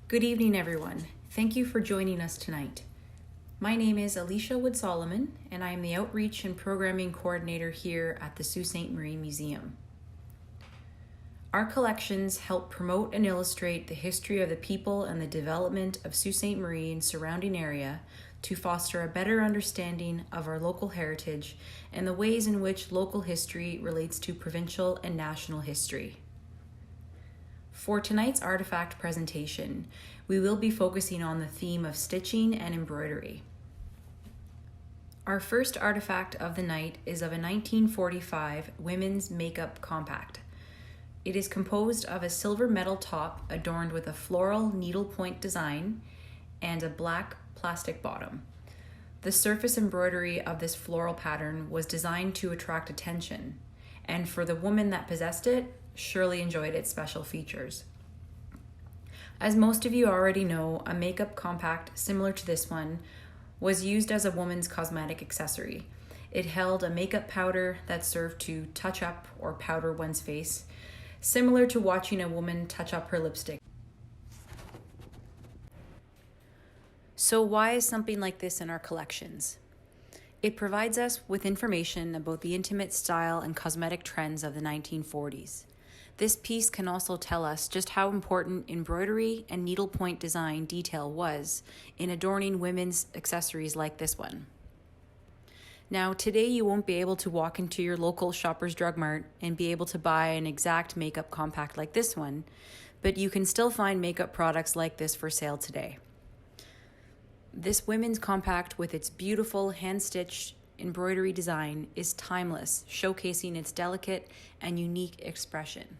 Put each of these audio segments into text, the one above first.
Good evening, everyone. Thank you for joining us tonight. My name is Alicia Wood-Solomon, and I am the Outreach and Programming Coordinator here at the Sault Ste. Marie Museum. Our collections help promote and illustrate the history of the people and the development of Sault Ste. Marie and surrounding area to foster a better understanding of our local heritage and the ways in which local history relates to provincial and national history. For tonight's artifact presentation, we will be focusing on the theme of stitching and embroidery. Our first artifact of the night is of a 1945 women's makeup compact. It is composed of a silver metal top adorned with a floral needlepoint design and a black plastic bottom. The surface embroidery of this floral pattern was designed to attract attention, and for the woman that possessed it, surely enjoyed its special features. As most of you already know, a makeup compact similar to this one was used as a woman's cosmetic accessory. It held a makeup powder that served to touch up or powder one's face, similar to watching a woman touch up her lipstick. So why is something like this in our collections? It provides us with information about the intimate style and cosmetic trends of the 1940s. This piece can also tell us just how important embroidery and needlepoint design detail was in adorning women's accessories like this one. Now, today you won't be able to walk into your local Shoppers Drug Mart and be able to buy an exact makeup compact like this one, but you can still find makeup products like this for sale today. This women's compact with its beautiful hand-stitched embroidery design is timeless, showcasing its delicate and unique expression.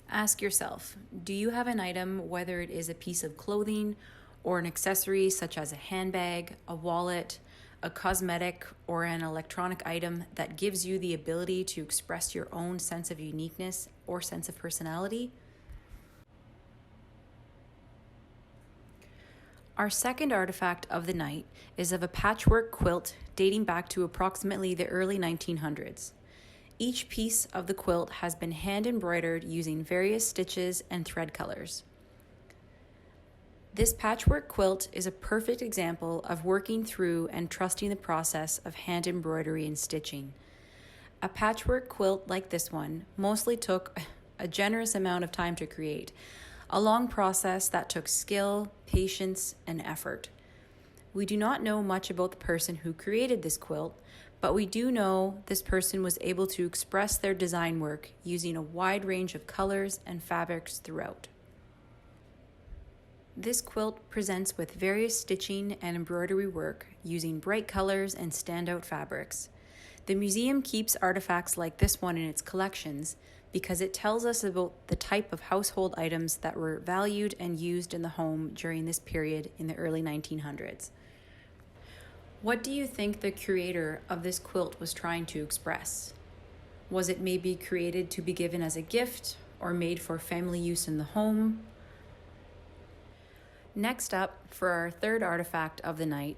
Ask yourself, do you have an item, whether it is a piece of clothing or an accessory such as a handbag, a wallet, a cosmetic, or an electronic item that gives you the ability to express your own sense of uniqueness or sense of personality? Our second artifact of the night is of a patchwork quilt dating back to approximately the early 1900s. Each piece of the quilt has been hand embroidered using various stitches and thread colors. This patchwork quilt is a perfect example of working through and trusting the process of hand embroidery and stitching. A patchwork quilt like this one mostly took a generous amount of time to create, a long process that took skill, patience, and effort. We do not know much about the person who created this quilt, but we do know this person was able to express their design work using a wide range of colors and fabrics throughout. This quilt presents with various stitching and embroidery work using bright colors and standout fabrics. The museum keeps artifacts like this one in its collections because it tells us about the type of household items that were valued and used in the home during this period in the early 1900s. What do you think the creator of this quilt was trying to express? Was it maybe created to be given as a gift or made for family use in the home? Next up, for our third artifact of the night,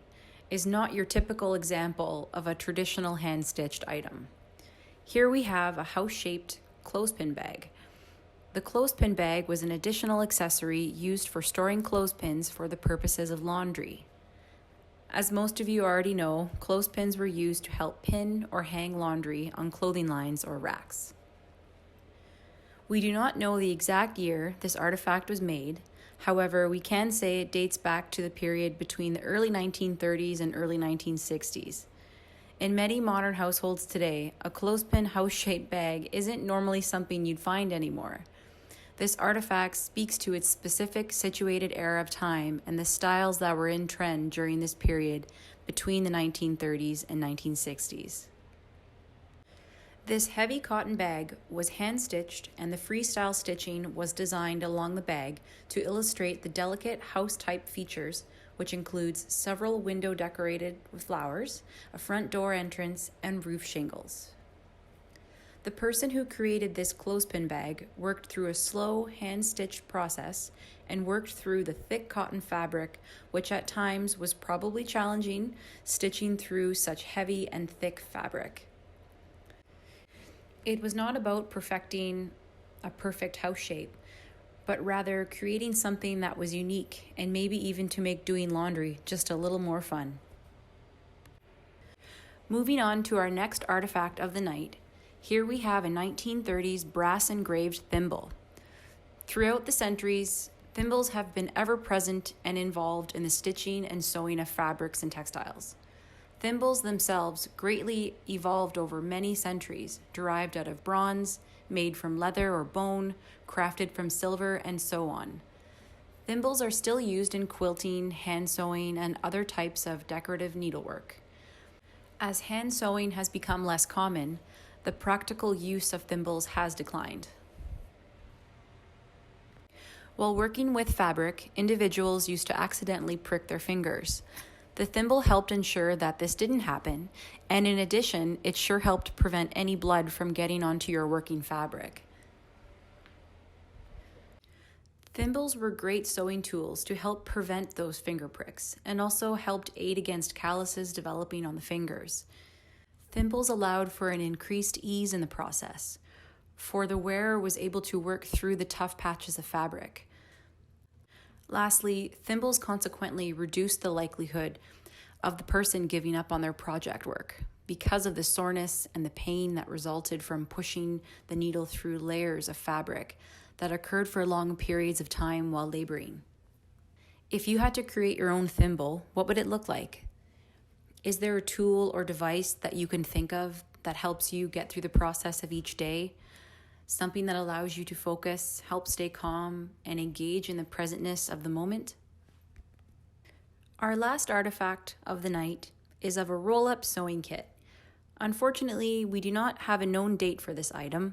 is not your typical example of a traditional hand-stitched item. Here we have a house-shaped clothespin bag. The clothespin bag was an additional accessory used for storing clothespins for the purposes of laundry. As most of you already know, clothespins were used to help pin or hang laundry on clothing lines or racks. We do not know the exact year this artifact was made. However, we can say it dates back to the period between the early 1930s and early 1960s. In many modern households today, a clothespin house-shaped bag isn't normally something you'd find anymore. This artifact speaks to its specific situated era of time and the styles that were in trend during this period between the 1930s and 1960s. This heavy cotton bag was hand-stitched, and the freestyle stitching was designed along the bag to illustrate the delicate house-type features, which includes several window decorated with flowers, a front door entrance, and roof shingles. The person who created this clothespin bag worked through a slow hand-stitched process and worked through the thick cotton fabric, which at times was probably challenging, stitching through such heavy and thick fabric. It was not about perfecting a perfect house shape, but rather creating something that was unique and maybe even to make doing laundry just a little more fun. Moving on to our next artifact of the night, here we have a 1930s brass engraved thimble. Throughout the centuries, thimbles have been ever present and involved in the stitching and sewing of fabrics and textiles. Thimbles themselves greatly evolved over many centuries, derived out of bronze, made from leather or bone, crafted from silver, and so on. Thimbles are still used in quilting, hand sewing, and other types of decorative needlework. As hand sewing has become less common, the practical use of thimbles has declined. While working with fabric, individuals used to accidentally prick their fingers. The thimble helped ensure that this didn't happen, and in addition, it sure helped prevent any blood from getting onto your working fabric. Thimbles were great sewing tools to help prevent those finger pricks, and also helped aid against calluses developing on the fingers. Thimbles allowed for an increased ease in the process, for the wearer was able to work through the tough patches of fabric. Lastly, thimbles consequently reduced the likelihood of the person giving up on their project work because of the soreness and the pain that resulted from pushing the needle through layers of fabric that occurred for long periods of time while laboring. If you had to create your own thimble, what would it look like? Is there a tool or device that you can think of that helps you get through the process of each day? Something that allows you to focus, help stay calm, and engage in the presentness of the moment? Our last artifact of the night is of a roll-up sewing kit. Unfortunately, we do not have a known date for this item.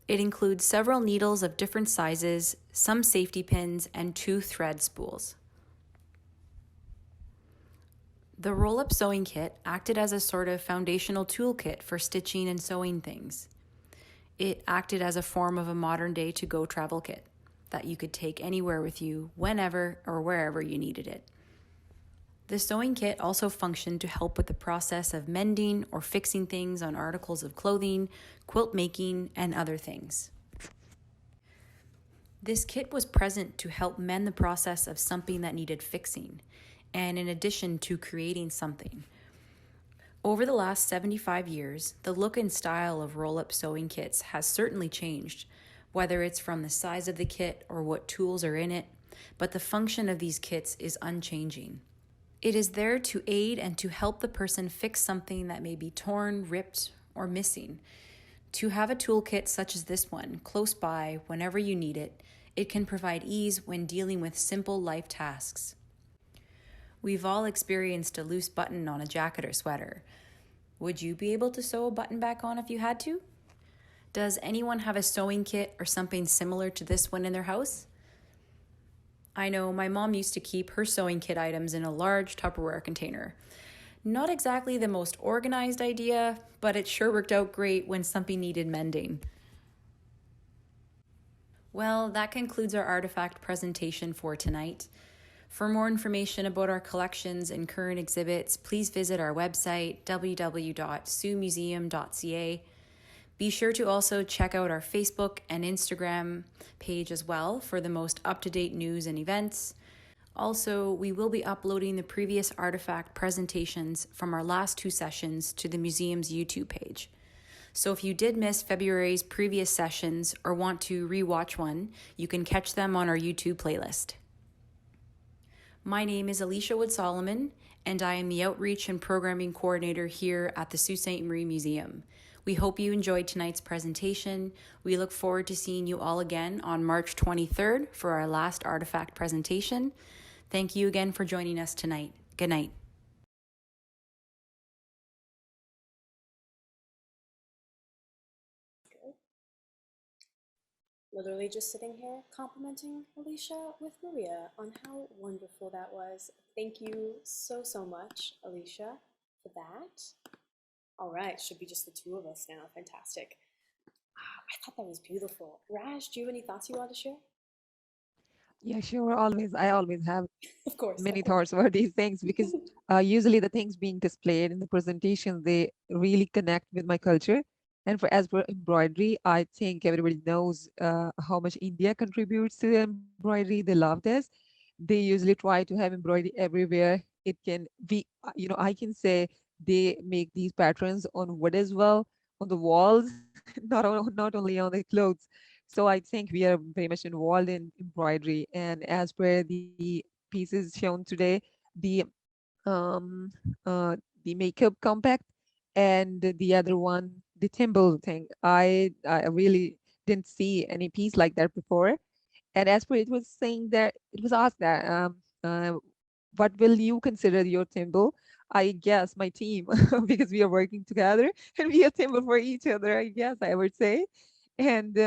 It includes several needles of different sizes, some safety pins, and 2 thread spools. The roll-up sewing kit acted as a sort of foundational toolkit for stitching and sewing things. It acted as a form of a modern-day to-go travel kit that you could take anywhere with you, whenever or wherever you needed it. The sewing kit also functioned to help with the process of mending or fixing things on articles of clothing, quilt making, and other things. This kit was present to help mend the process of something that needed fixing, and in addition to creating something. Over the last 75 years, the look and style of roll-up sewing kits has certainly changed, whether it's from the size of the kit or what tools are in it, but the function of these kits is unchanging. It is there to aid and to help the person fix something that may be torn, ripped, or missing. To have a toolkit such as this one close by whenever you need it, it can provide ease when dealing with simple life tasks. We've all experienced a loose button on a jacket or sweater. Would you be able to sew a button back on if you had to? Does anyone have a sewing kit or something similar to this one in their house? I know my mom used to keep her sewing kit items in a large Tupperware container. Not exactly the most organized idea, but it sure worked out great when something needed mending. Well, that concludes our artifact presentation for tonight. For more information about our collections and current exhibits, please visit our website, www.siouxmuseum.ca. Be sure to also check out our Facebook and Instagram page as well for the most up-to-date news and events. Also, we will be uploading the previous artifact presentations from our last 2 sessions to the museum's YouTube page. So if you did miss February's previous sessions or want to re-watch one, you can catch them on our YouTube playlist. My name is Alicia Wood-Solomon, and I am the Outreach and Programming Coordinator here at the Sault Ste. Marie Museum. We hope you enjoyed tonight's presentation. We look forward to seeing you all again on March 23rd for our last artifact presentation. Thank you again for joining us tonight. Good night. Literally just sitting here complimenting Alicia with Maria on how wonderful that was. Thank you so, so much, Alicia, for that. All right, should be just the 2 of us now. Fantastic. I thought that was beautiful. Raj, do you have any thoughts you want to share? Yeah, sure. Always, I always have Of course. many thoughts about these things because usually the things being displayed in the presentations, they really connect with my culture. And for as for embroidery, I think everybody knows how much India contributes to the embroidery. They love this. They usually try to have embroidery everywhere. It can be, I can say they make these patterns on wood as well, on the walls, not only on the clothes. So I think we are very much involved in embroidery. And as per the pieces shown today, the um, uh, the makeup compact, and the other one, the thimble thing. I really didn't see any piece like that before. And as per it was saying that it was asked that what will you consider your thimble? I guess my team, because we are working together and we are thimble for each other, I guess I would say. And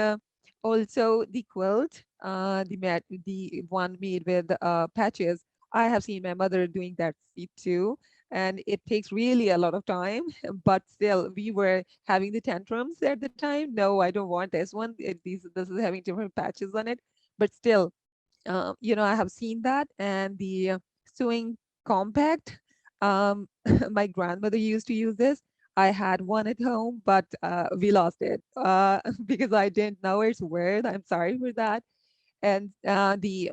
also the quilt, the one made with patches. I have seen my mother doing that seat too, and it takes really a lot of time. But still, we were having the tantrums at the time. No, I don't want this one. This is having different patches on it. But still, I have seen that. And the sewing compact, my grandmother used to use this. I had one at home, but we lost it because I didn't know it's where. I'm sorry for that. And the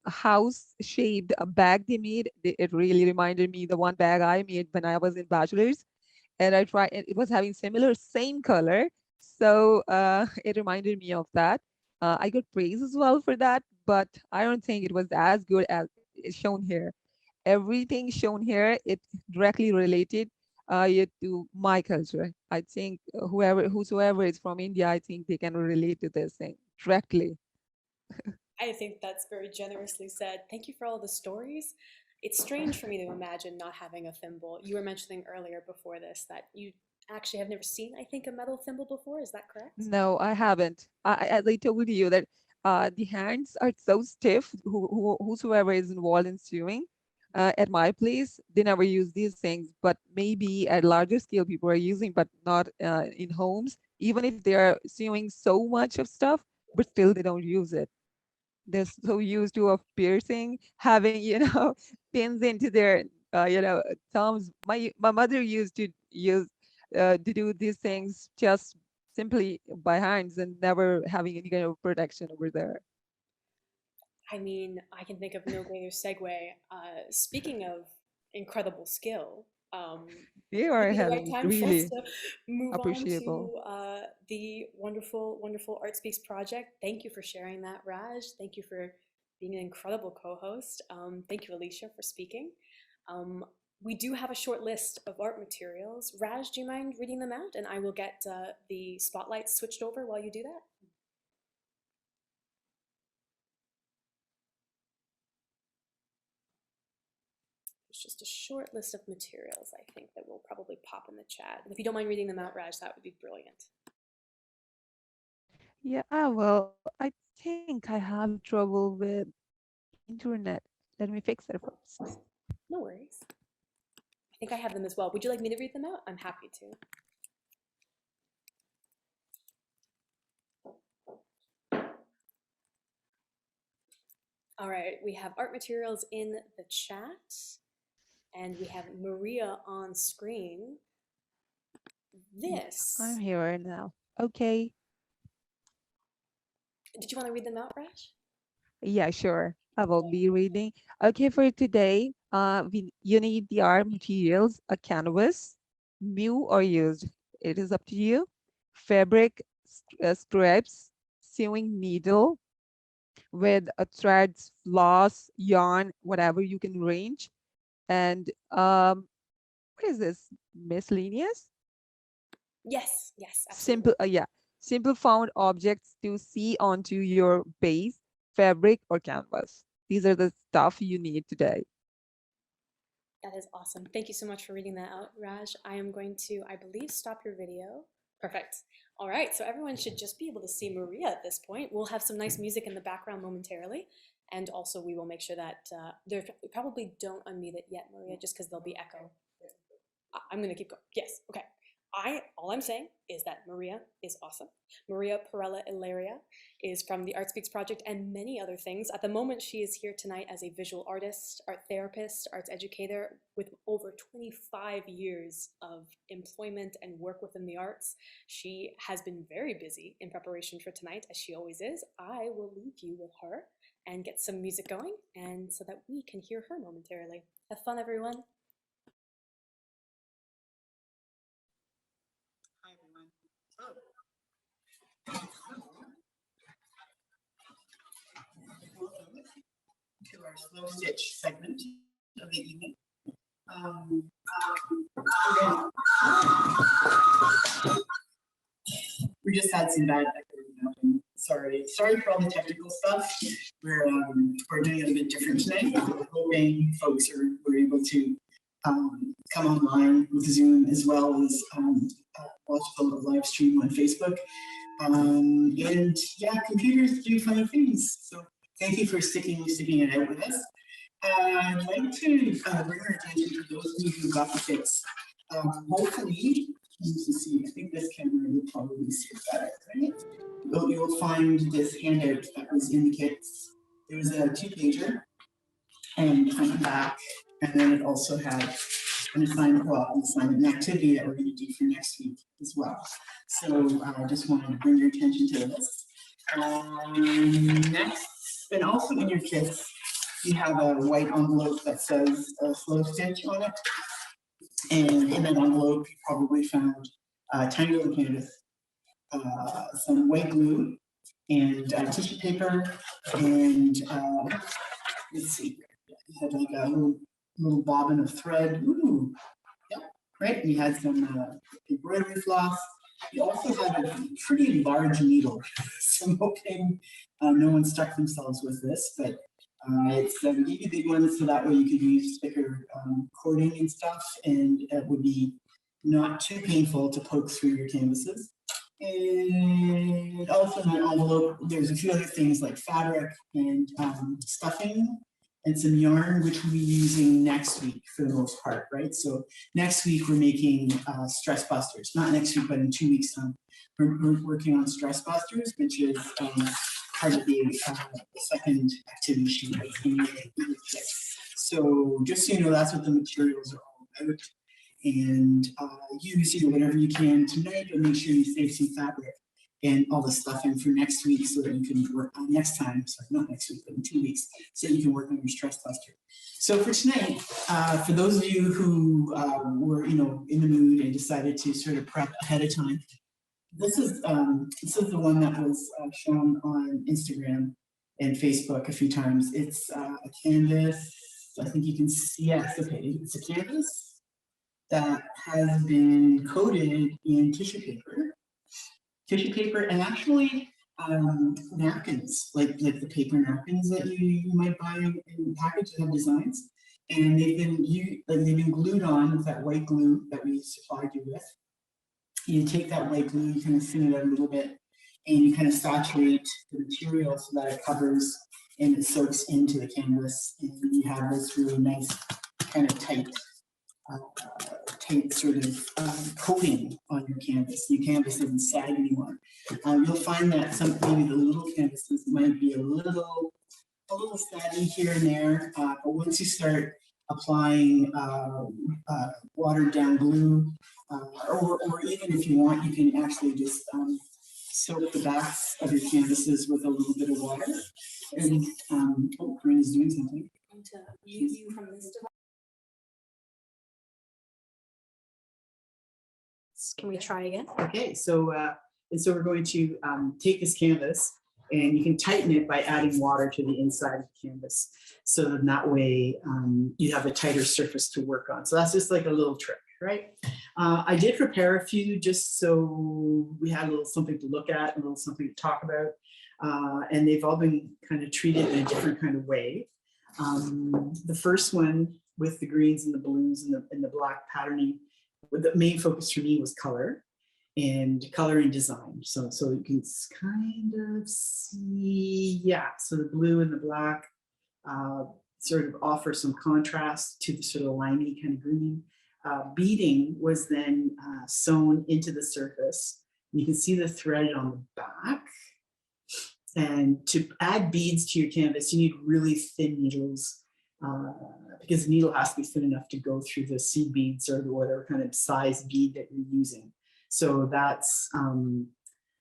house shaped bag they made, it really reminded me the one bag I made when I was in bachelor's. And I tried, and it was having similar same color. So it reminded me of that. I got praise as well for that, but I don't think it was as good as it's shown here. Everything shown here, it directly related to my culture. I think whosoever is from India, I think they can relate to this thing directly. I think that's very generously said. Thank you for all the stories. It's strange for me to imagine not having a thimble. You were mentioning earlier before this that you actually have never seen, I think, a metal thimble before. Is that correct? No, I haven't. As I told you that the hands are so stiff. Whosoever is involved in sewing, at my place, they never use these things. But maybe at larger scale, people are using, but not in homes. Even if they are sewing so much of stuff, but still they don't use it. They're so used to of piercing, having pins into their thumbs. My mother used to use to do these things just simply by hands and never having any kind of protection over there. I mean, I can think of no greater segue. Speaking of incredible skill, They would are be the right having time for us really to move on appreciable. to the wonderful, wonderful Art Speaks project. Thank you for sharing that, Raj. Thank you for being an incredible co-host. Thank you, Alicia, for speaking. Um, we do have a short list of art materials. Raj, do you mind reading them out? And I will get the spotlights switched over while you do that. It's just a short list of materials, I think, that will probably pop in the chat. And if you don't mind reading them out, Raj, that would be brilliant. Yeah, well, I think I have trouble with internet. Let me fix it first. No worries. I think I have them as well. Would you like me to read them out? I'm happy to. All right, we have art materials in the chat, and we have Maria on screen. Yeah, I'm This, here now. Okay. did you want to read them out, Raj? Yeah, sure. I will be reading. Okay, for today, you need the art materials, a canvas, new or used. It is up to you. Fabric, strips, sewing needle with threads, floss, yarn, whatever you can arrange. And what is this? Miscellaneous? Yes, yes, absolutely. Simple, yeah. Simple found objects to see onto your base, fabric, or canvas. These are the stuff you need today. That is awesome. Thank you so much for reading that out, Raj. I am going to, I believe, stop your video. Perfect. All right, so everyone should just be able to see Maria at this point. We'll have some nice music in the background momentarily. And also we will make sure that probably don't unmute it yet, Maria, just because there'll be echo. I'm going to keep going. Yes, okay. all I'm saying is that Maria is awesome. Maria Perella Ilaria is from the Art Speaks Project and many other things. At the moment, she is here tonight as a visual artist, art therapist, arts educator with over 25 years of employment and work within the arts. She has been very busy in preparation for tonight, as she always is. I will leave you with her and get some music going, and so that we can hear her momentarily. Have fun, everyone. Hi, everyone. Welcome to our slow stitch segment of the evening. We just had some bad equipment. Sorry for all the technical stuff. We're doing it a bit different tonight. We're hoping folks were able to come online with Zoom as well as watch the live stream on Facebook. And yeah, computers do funny things. So thank you for sticking it out with us. I'd like to bring our attention to those of you who got the kits. Hopefully, you can see, I think this camera will probably see it better, right? You'll find this handout that was in the kits. There was a 2-pager and front and back, and then it also had an assignment, an activity that we're going to do for next week as well. So I just wanted to bring your attention to this. Next, and also in your kits, you have a white envelope that says slow stitch on it. And in that envelope, you probably found tiny little canvas, some white glue, and tissue paper, and let's see, you had like a little bobbin of thread. Ooh, yeah, right. And you had some embroidery floss. You also had a pretty large needle. So I'm hoping no one stuck themselves with this, but it's a really big one, so that way you could use thicker cording and stuff, and it would be not too painful to poke through your canvases. And also in the envelope, there's a few other things like fabric and stuffing and some yarn, which we'll be using next week for the most part, right? So next week we're making stress busters. Not next week, but in 2 weeks' time. We're working on stress busters, which is part of the second activity sheet. So just so you know, that's what the materials are all about. And use whatever you can tonight, but make sure you save some fabric and all the stuffing for next week so that you can work on next time. Sorry, not next week, but in 2 weeks, so you can work on your stress buster. So for tonight, for those of you who were in the mood and decided to sort of prep ahead of time, this is the one that was shown on Instagram and Facebook a few times. It's a canvas. I think you can see. Yes, okay. It's a canvas that has been coated in tissue paper, and actually napkins, like the paper napkins that you might buy in packages that have designs, and they've been glued on with that white glue that we supplied you with. You take that white glue, you kind of thin it out a little bit, and you kind of saturate the material so that it covers and it soaks into the canvas, and you have this really nice kind of tight sort of coating on your canvas. Your canvas doesn't sag anymore. You'll find that maybe the little canvases might be a little saggy here and there, but once you start applying watered down glue, or even if you want, you can actually just soak the backs of your canvases with a little bit of water. And Corinne is doing something. To mute you from this device. Can we try again? Okay, so we're going to take this canvas, and you can tighten it by adding water to the inside of the canvas. So then that way you have a tighter surface to work on. So that's just like a little trick, right? I did prepare a few just so we had a little something to look at, a little something to talk about. And they've all been kind of treated in a different kind of way. The first one with the greens and the blues and the black patterning, the main focus for me was color and design. So you can kind of see, yeah, so the blue and the black sort of offer some contrast to the sort of limey kind of green. beading was then sewn into the surface. You can see the thread on the back. And to add beads to your canvas, you need really thin needles because the needle has to be thin enough to go through the seed beads or the whatever kind of size bead that you're using. So that's,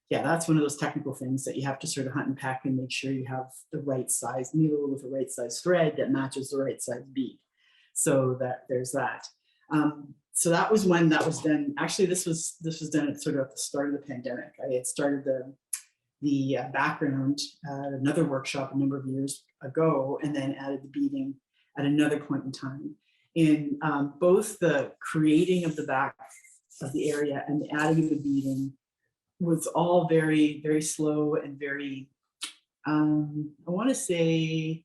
yeah, that's one of those technical things that you have to sort of hunt and peck and make sure you have the right size needle with the right size thread that matches the right size bead. So that there's that. So that was one that was done. Actually, this was done at sort of at the start of the pandemic. I had started the background at another workshop a number of years ago, and then added the beading at another point in time. In both the creating of the back of the area and the adding of the beading was all very, very slow and very, I want to say,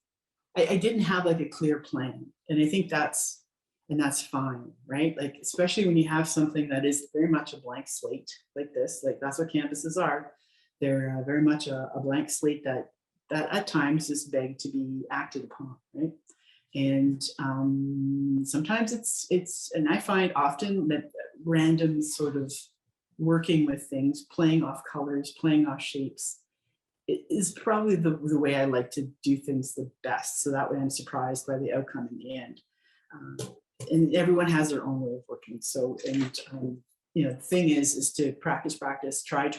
I didn't have like a clear plan. And I think that's fine, right? Like, especially when you have something that is very much a blank slate like this, like that's what canvases are. They're very much a blank slate that at times is begged to be acted upon, right? And sometimes it's, and I find often that random sort of working with things, playing off colors, playing off shapes, it is probably the way I like to do things the best. So that way I'm surprised by the outcome in the end. And everyone has their own way of working. So, and you know, the thing is to practice, try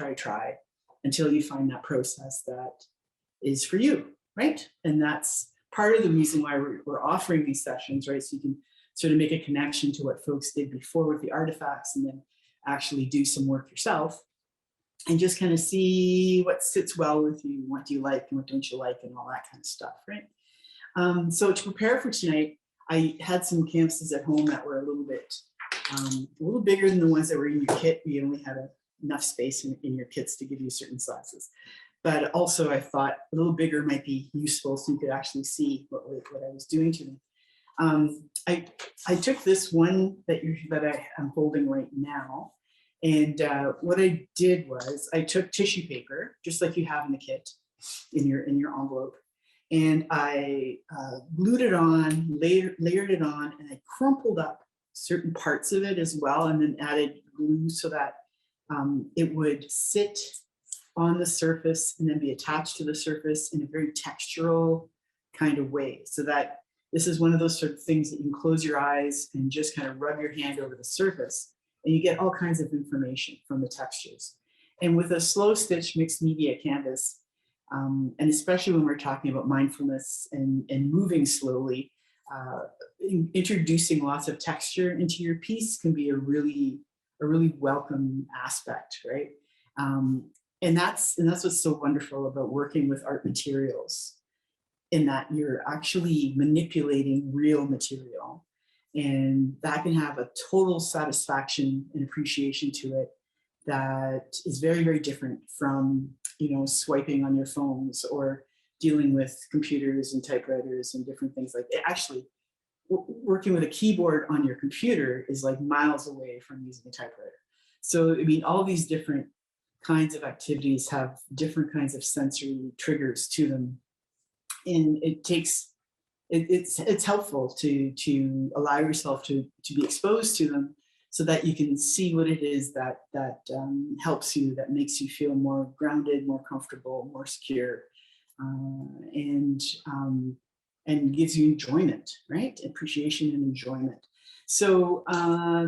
until you find that process that is for you, right? And that's part of the reason why we're offering these sessions, right? So you can sort of make a connection to what folks did before with the artifacts and then actually do some work yourself and just kind of see what sits well with you, what do you like and what don't you like and all that kind of stuff, right? So to prepare for tonight, I had some canvases at home that were a little bigger than the ones that were in your kit. We only had enough space in your kits to give you certain sizes. But also I thought a little bigger might be useful so you could actually see what I was doing to them. I took this one that I am holding right now. And what I did was I took tissue paper, just like you have in the kit, in your envelope. And I glued it on, layered it on, and I crumpled up certain parts of it as well, and then added glue so that it would sit on the surface and then be attached to the surface in a very textural kind of way. So that this is one of those sort of things that you can close your eyes and just kind of rub your hand over the surface, and you get all kinds of information from the textures. And with a slow stitch mixed media canvas, and especially when we're talking about mindfulness and moving slowly, introducing lots of texture into your piece can be a really welcome aspect, right? And that's what's so wonderful about working with art materials, in that you're actually manipulating real material, and that can have a total satisfaction and appreciation to it that is very, very different from, you know, swiping on your phones or dealing with computers and typewriters and different things like that. Actually, working with a keyboard on your computer is like miles away from using a typewriter. So, I mean, all these different kinds of activities have different kinds of sensory triggers to them. And it takes, it's helpful to allow yourself to be exposed to them so that you can see what it is that helps you, that makes you feel more grounded, more comfortable, more secure, and gives you enjoyment, right? Appreciation and enjoyment. So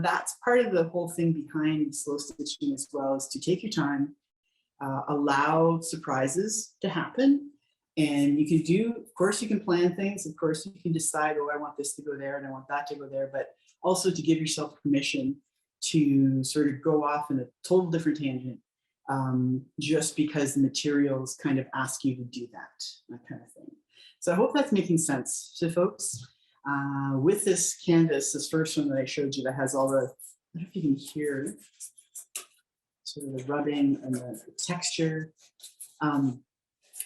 that's part of the whole thing behind slow stitching as well, is to take your time, allow surprises to happen. And you can do, of course, you can plan things. Of course, you can decide, oh, I want this to go there and I want that to go there. But also to give yourself permission to sort of go off in a total different tangent, just because the materials kind of ask you to do that kind of thing. So I hope that's making sense to folks. With this canvas, this first one that I showed you that has all the, I don't know if you can hear sort of the rubbing and the texture.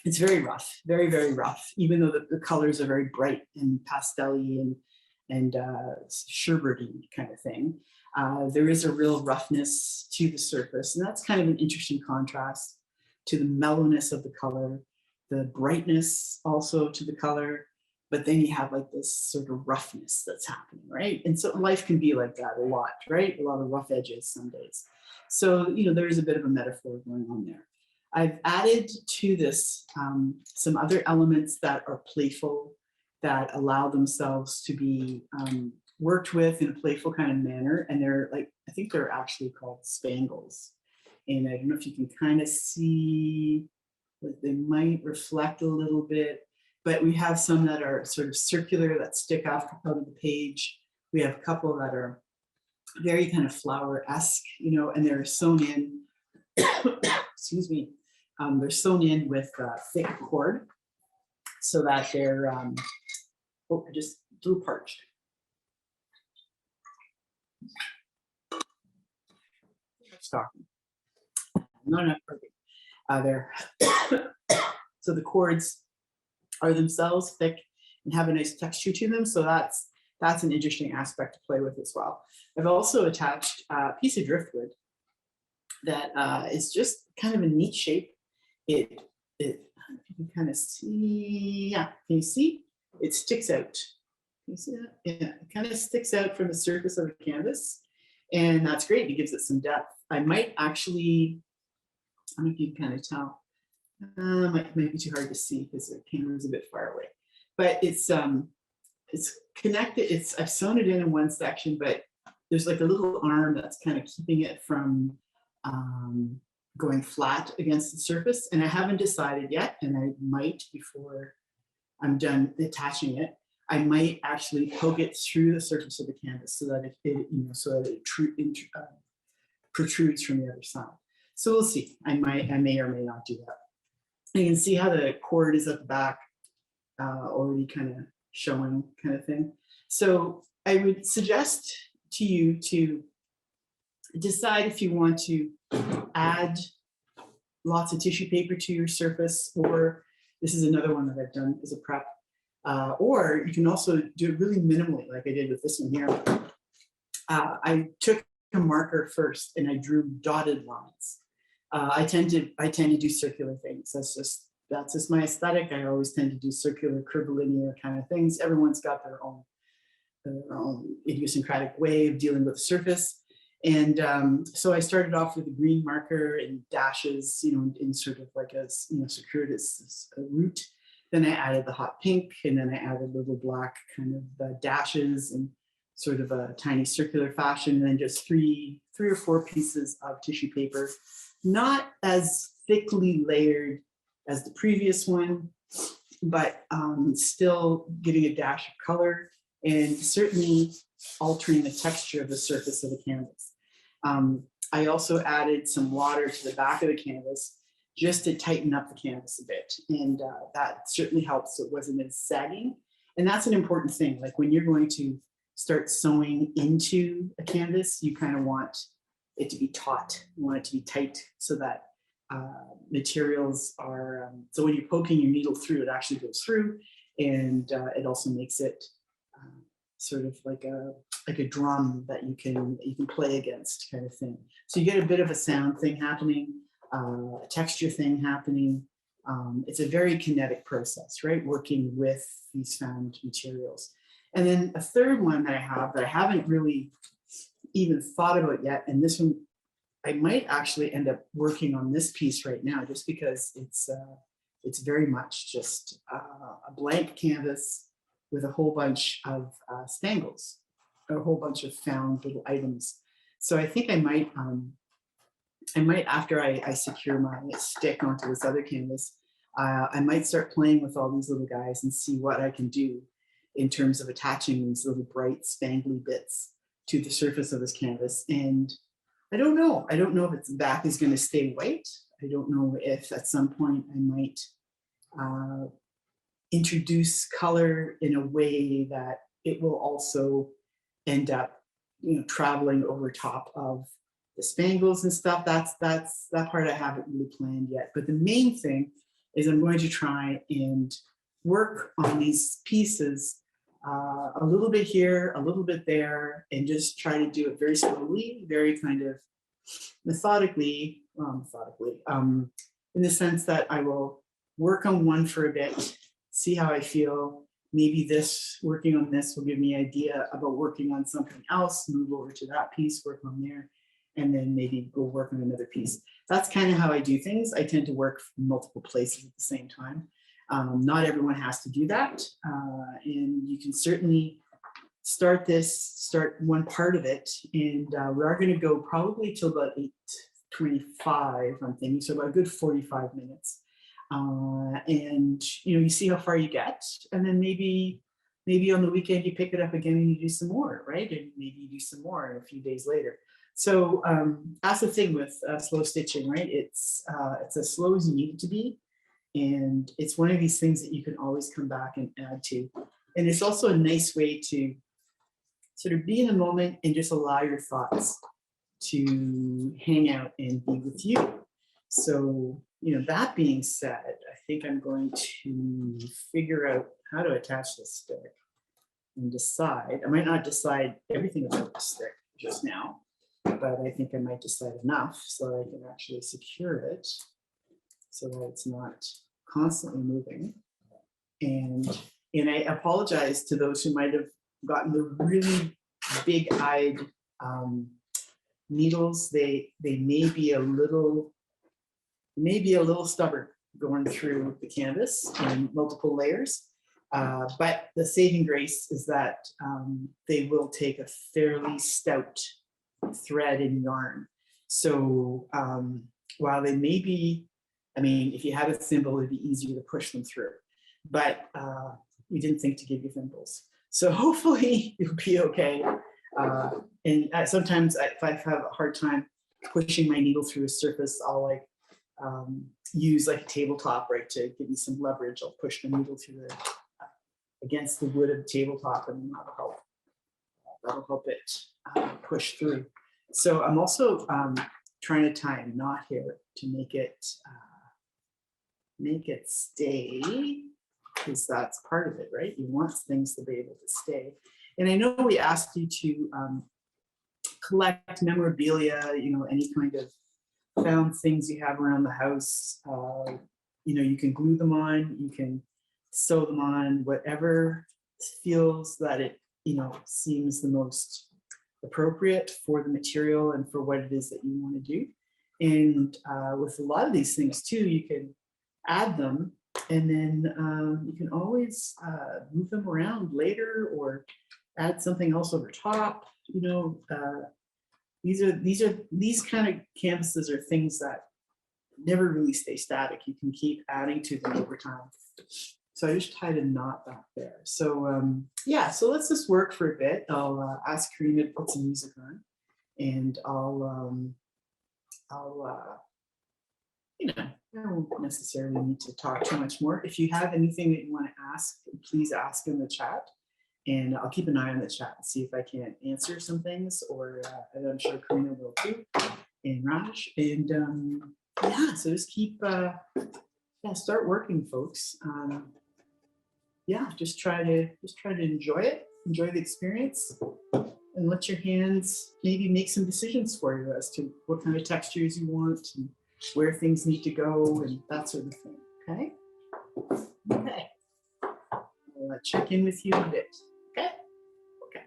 It's very rough, very, very rough, even though the colors are very bright and pastel-y and sherbety kind of thing. There is a real roughness to the surface, and that's kind of an interesting contrast to the mellowness of the color, the brightness also to the color, but then you have like this sort of roughness that's happening, right? And so life can be like that a lot, right? A lot of rough edges some days. So, you know, there's a bit of a metaphor going on there. I've added to this some other elements that are playful, that allow themselves to be worked with in a playful kind of manner. And they're like, I think they're actually called spangles. And I don't know if you can kind of see that they might reflect a little bit, but we have some that are sort of circular that stick out of the page. We have a couple that are very kind of flower-esque, you know, and they're sewn in, excuse me, they're sewn in with thick cord so that they're, oh, I just drew parched. Stocking. Not enough perfect. There. So the cords are themselves thick and have a nice texture to them. So that's an interesting aspect to play with as well. I've also attached a piece of driftwood that is just kind of a neat shape. It you can kind of see, yeah, can you see? It sticks out. Can you see that? Yeah, it kind of sticks out from the surface of the canvas. And that's great, it gives it some depth. I might actually, I don't know if you can kind of tell, might be too hard to see because the camera is a bit far away. But it's connected, I've sewn it in one section, but there's like a little arm that's kind of keeping it from going flat against the surface. And I haven't decided yet, and I might, before I'm done attaching it, I might actually poke it through the surface of the canvas so that it protrudes from the other side. So we'll see. I may or may not do that. You can see how the cord is at the back, already kind of showing, kind of thing. So I would suggest to you to decide if you want to add lots of tissue paper to your surface, or this is another one that I've done as a prep. Or you can also do it really minimally, like I did with this one here. I took a marker first and I drew dotted lines. I tend to do circular things. That's just my aesthetic. I always tend to do circular, curvilinear kind of things. Everyone's got their own idiosyncratic way of dealing with the surface. And so I started off with a green marker and dashes, you know, in sort of like a, you know, circuitous route. Then I added the hot pink, and then I added little black kind of dashes and sort of a tiny circular fashion, and then just three or four pieces of tissue paper, not as thickly layered as the previous one, but still giving a dash of color and certainly altering the texture of the surface of the canvas. I also added some water to the back of the canvas just to tighten up the canvas a bit. And that certainly helps so it wasn't as sagging. And that's an important thing. Like when you're going to start sewing into a canvas, you kind of want it to be taut. You want it to be tight so that materials are, so when you're poking your needle through, it actually goes through. And it also makes it sort of like a drum that you can play against, kind of thing. So you get a bit of a sound thing happening, a texture thing happening. It's a very kinetic process, right? Working with these found materials. And then a third one that I have that I haven't really even thought about yet, and this one I might actually end up working on this piece right now, just because it's very much just a blank canvas with a whole bunch of spangles, a whole bunch of found little items. So I think I might after I secure my stick onto this other canvas, I might start playing with all these little guys and see what I can do in terms of attaching these little bright spangly bits to the surface of this canvas. And I don't know if its back is going to stay white. I don't know if at some point I might introduce color in a way that it will also end up, you know, traveling over top of the spangles and stuff. That part I haven't really planned yet. But the main thing is I'm going to try and work on these pieces a little bit here, a little bit there, and just try to do it very slowly, very kind of methodically, in the sense that I will work on one for a bit, see how I feel, maybe this, working on this will give me an idea about working on something else, move over to that piece, work on there, and then maybe go work on another piece. That's kind of how I do things. I tend to work from multiple places at the same time. Not everyone has to do that. And you can certainly start one part of it. And we are going to go probably till about 8:25, I'm thinking, so about a good 45 minutes. And you see how far you get, and then maybe on the weekend you pick it up again and you do some more, right? And maybe you do some more a few days later. So that's the thing with slow stitching, right? It's as slow as you need it to be, and it's one of these things that you can always come back and add to. And it's also a nice way to sort of be in the moment and just allow your thoughts to hang out and be with you. So, that being said, I think I'm going to figure out how to attach this stick and decide. I might not decide everything about the stick just now, but I think I might decide enough so that I can actually secure it so that it's not constantly moving. And I apologize to those who might have gotten the really big-eyed needles. They may be a little stubborn going through the canvas in multiple layers. But the saving grace is that they will take a fairly stout thread and yarn. So while they may be, if you had a thimble, it'd be easier to push them through. But we didn't think to give you thimbles. So hopefully you'll be okay. And sometimes if I have a hard time pushing my needle through a surface, I'll use a tabletop, right, to give me some leverage. I'll push the needle through against the wood of the tabletop, and that'll help it push through. So I'm also trying to tie a knot here to make it stay, because that's part of it, right? You want things to be able to stay. And I know we asked you to collect memorabilia, any kind of found things you have around the house. You can glue them on, you can sew them on, whatever feels that it, seems the most appropriate for the material and for what it is that you want to do. And with a lot of these things too, you can add them, and then you can always move them around later or add something else over top. These kind of canvases are things that never really stay static. You can keep adding to them over time. So I just tied a knot back there. So yeah, so let's just work for a bit. I'll ask Karina to put some music on, and I don't necessarily need to talk too much more. If you have anything that you want to ask, please ask in the chat. And I'll keep an eye on the chat and see if I can answer some things, or and I'm sure Karina will too, and Raj. And yeah, so just keep, start working, folks. Yeah, just try to enjoy it, enjoy the experience, and let your hands maybe make some decisions for you as to what kind of textures you want and where things need to go and that sort of thing. Okay. Okay. I'll check in with you in a bit. Okay. Okay.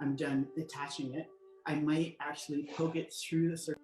I'm done attaching it, I might actually poke it through the surface.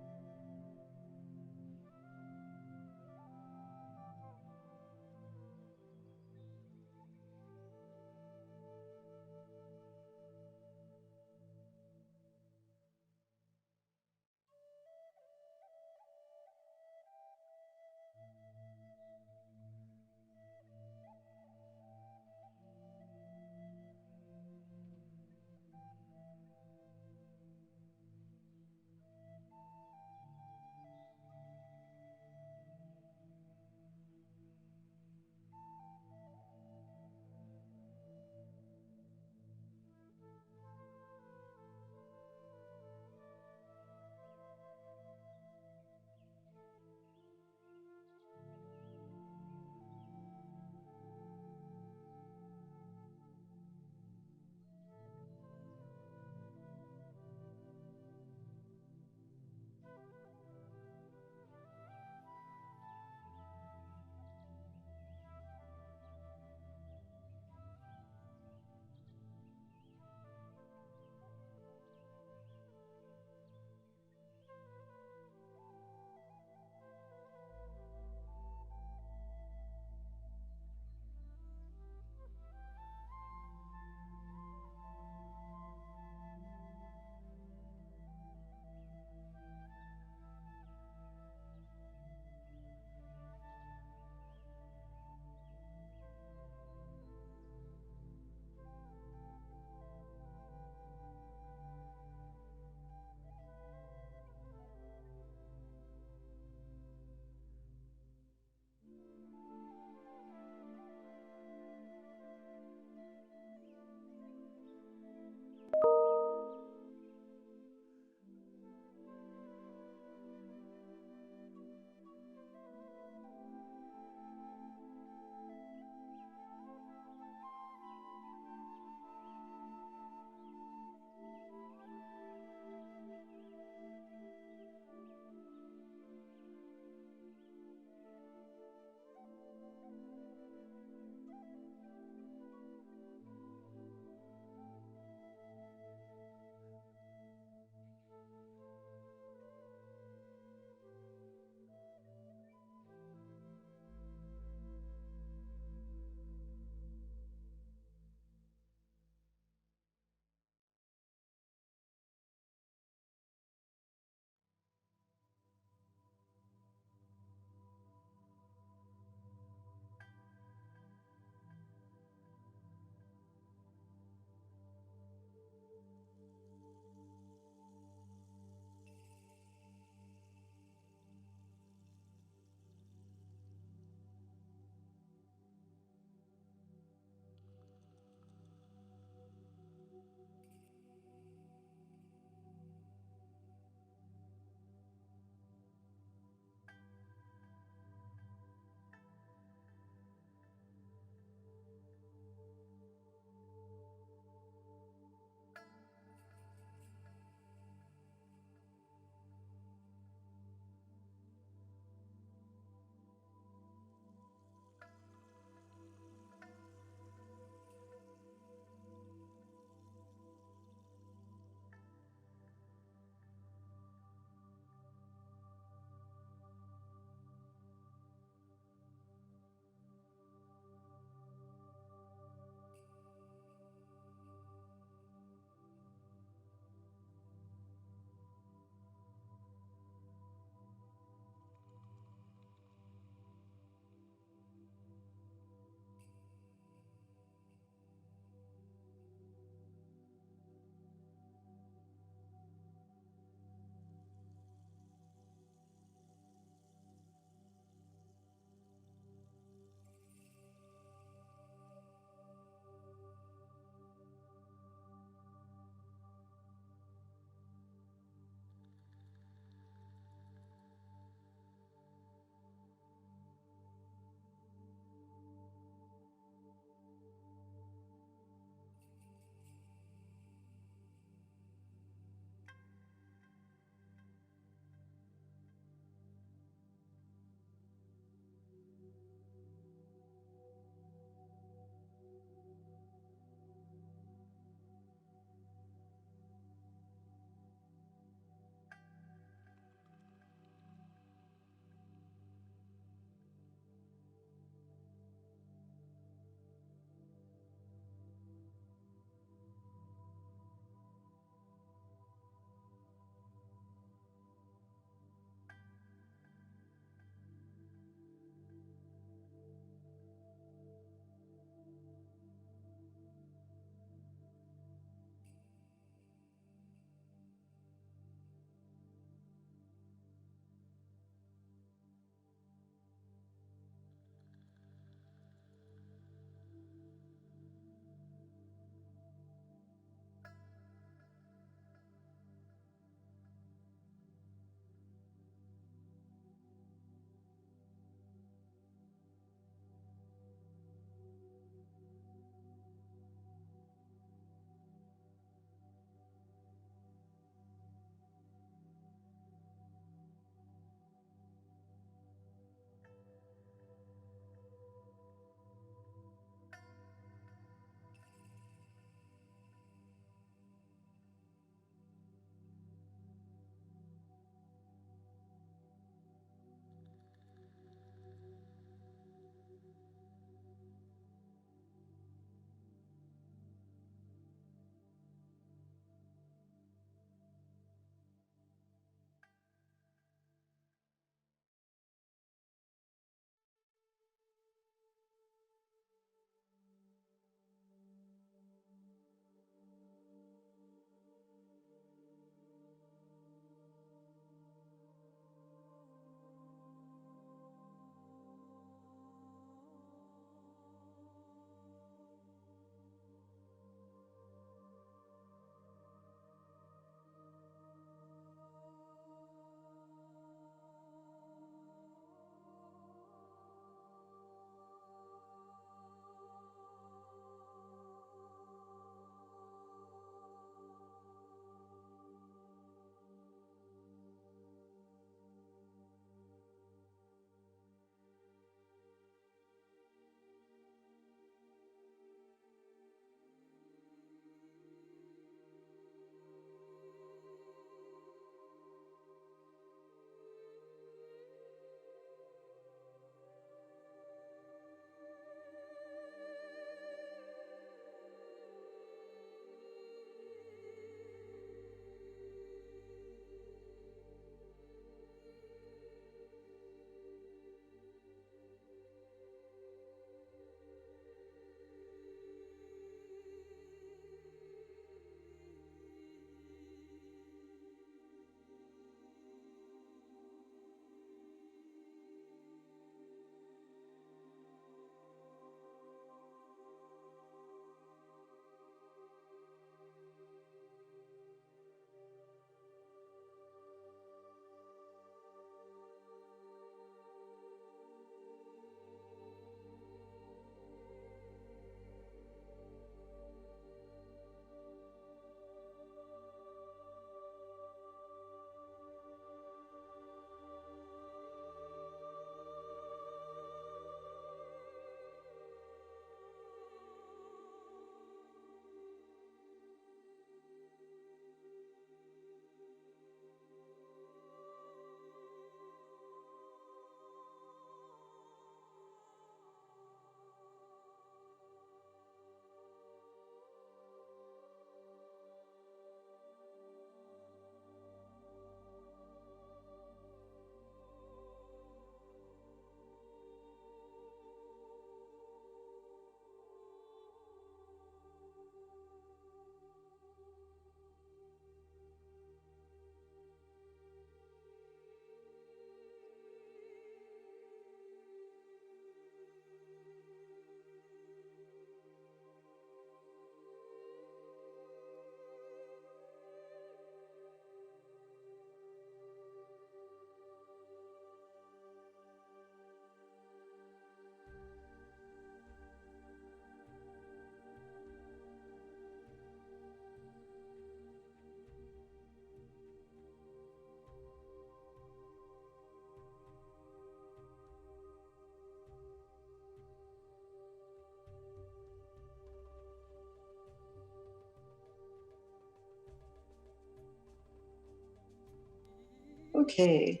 Okay,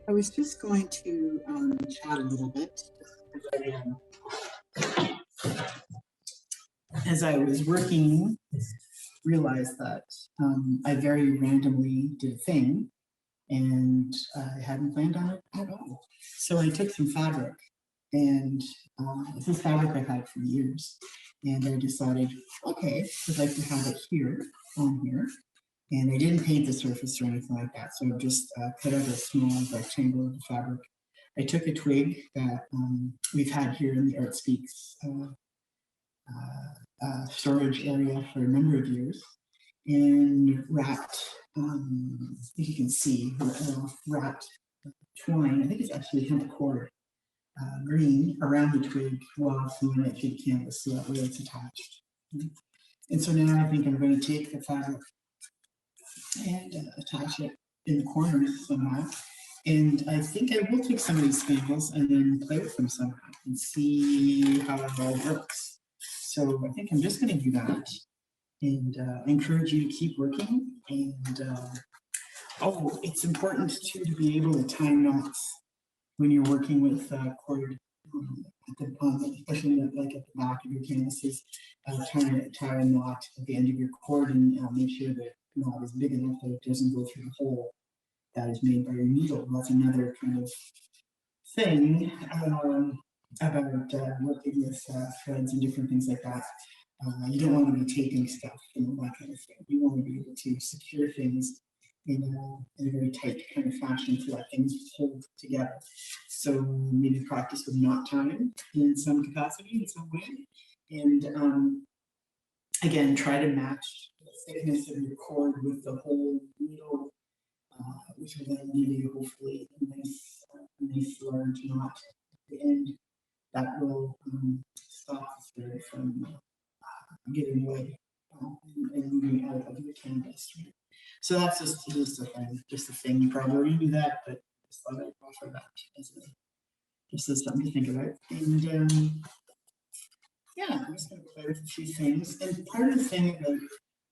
I was just going to chat a little bit as I was working, realized that I very randomly did a thing and I hadn't planned on it at all. So I took some fabric, and this is fabric I've had for years, and I decided, okay, I'd like to have it here, on here, and I didn't paint the surface or anything like that, so I just cut out a small rectangle of the fabric. I took a twig that we've had here in the Art Speaks storage area for a number of years, and wrapped, if you can see, wrapped twine, I think it's actually hemp cord, green around the twig while sewing it to the canvas so that way it's attached. And so now I think I'm going to take the fabric and attach it in the corners somehow. And I think I will take some of these spangles and then play with them somehow and see how it all works. So I think I'm just going to do that, and encourage you to keep working. And oh, it's important too to be able to tie knots when you're working with cord, especially like at the back of your canvases. Tie a knot at the end of your cord and make sure that the knot is big enough that it doesn't go through the hole that is made by your needle. That's another kind of thing about working with threads and different things like that. You don't want to be taping stuff and that kind of thing. You want to be able to secure things in a very tight kind of fashion so that things hold together. So maybe practice with knot tying in some capacity, in some way. And again, try to match the thickness of your cord with the whole needle, which will then give you hopefully a nice large knot at the end that will stop the thread from getting away and moving out of the canvas. Right? So that's just a thing. You probably already do that, but I just thought I'd offer that as something to think about. And yeah, I'm just going to play with a few things. And part of the thing about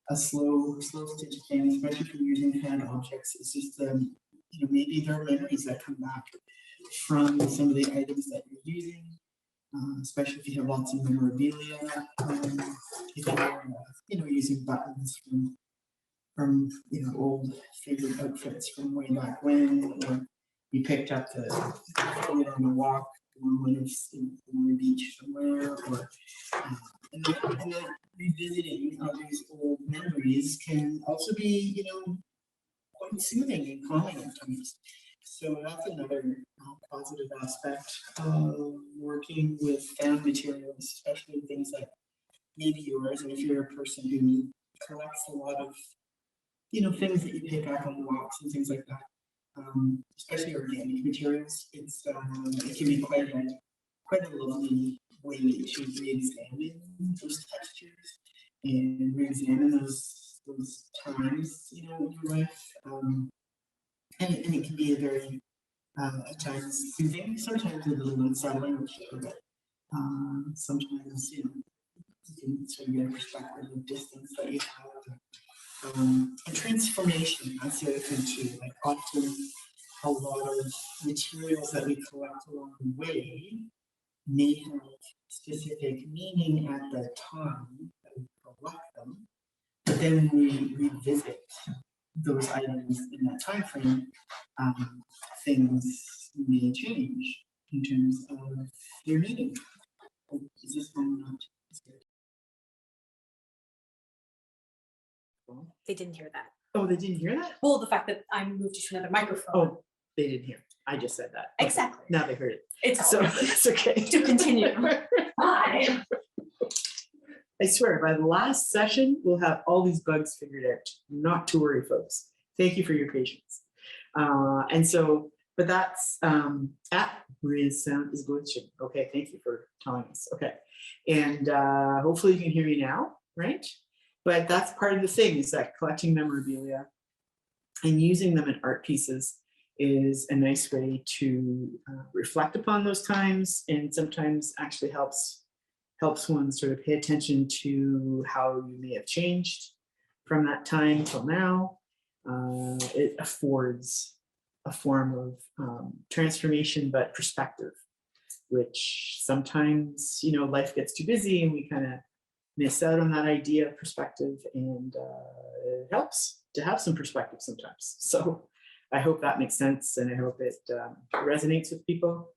a slow stitch thing, especially if you're using hand objects, is just maybe there are memories that come back from some of the items that you're using. Especially if you have lots of memorabilia, if you're using buttons from old favorite outfits from way back when, or you picked up the on a walk on one of the beach somewhere, or and then revisiting all these old memories can also be quite soothing and calming at times. So that's another positive aspect of working with found materials, especially things like maybe yours, and if you're a person who collects a lot of things that you pick up on walks and things like that, especially organic materials, it can be quite a lovely way to re-examine those textures and re-examine those times in your life. And it can be a very, at times, soothing, sometimes a little unsettling, I'm sure, but sometimes, you can sort of get a perspective of distance that you have. And transformation, that's the other thing too. Like often, a lot of materials that we collect along the way may have specific meaning at the time that we collect them, but then we revisit those items in that time frame, things may change in terms of their meaning. Is this one not? They didn't hear that. Oh, they didn't hear that? Well, the fact that I moved you to another microphone. Oh, they didn't hear. I just said that. Okay. Exactly. Now they heard it. It's So it's okay. To continue. Bye. I swear, by the last session, we'll have all these bugs figured out. Not to worry, folks. Thank you for your patience. But that's Maria's sound is glitching. Okay, thank you for telling us. Okay, and hopefully you can hear me now, right? But that's part of the thing, is that collecting memorabilia and using them in art pieces is a nice way to reflect upon those times, and sometimes actually helps one sort of pay attention to how you may have changed from that time till now. It affords a form of transformation, but perspective, which sometimes, you know, life gets too busy and we kind of miss out on that idea of perspective, and it helps to have some perspective sometimes. So I hope that makes sense, and I hope it resonates with people.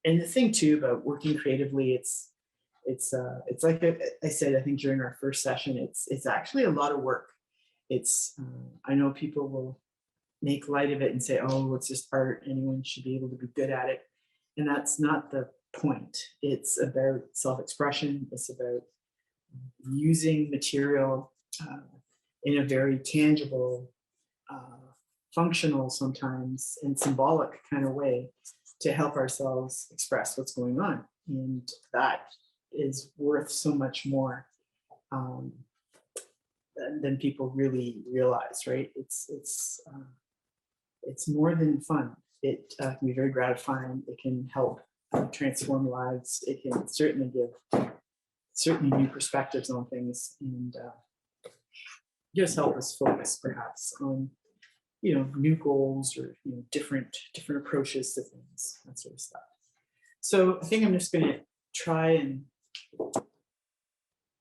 And the thing too about working creatively, it's like I said, I think during our first session, it's actually a lot of work. It's I know people will make light of it and say, oh, it's just art, anyone should be able to be good at it. And that's not the point. It's about self-expression. It's about using material in a very tangible, functional sometimes, and symbolic kind of way to help ourselves express what's going on. And that is worth so much more than people really realize, right? It's more than fun. It can be very gratifying. It can help transform lives. It can certainly give new perspectives on things, and just help us focus perhaps on, you know, new goals, or, you know, different approaches to things, that sort of stuff. So I think I'm just going to try and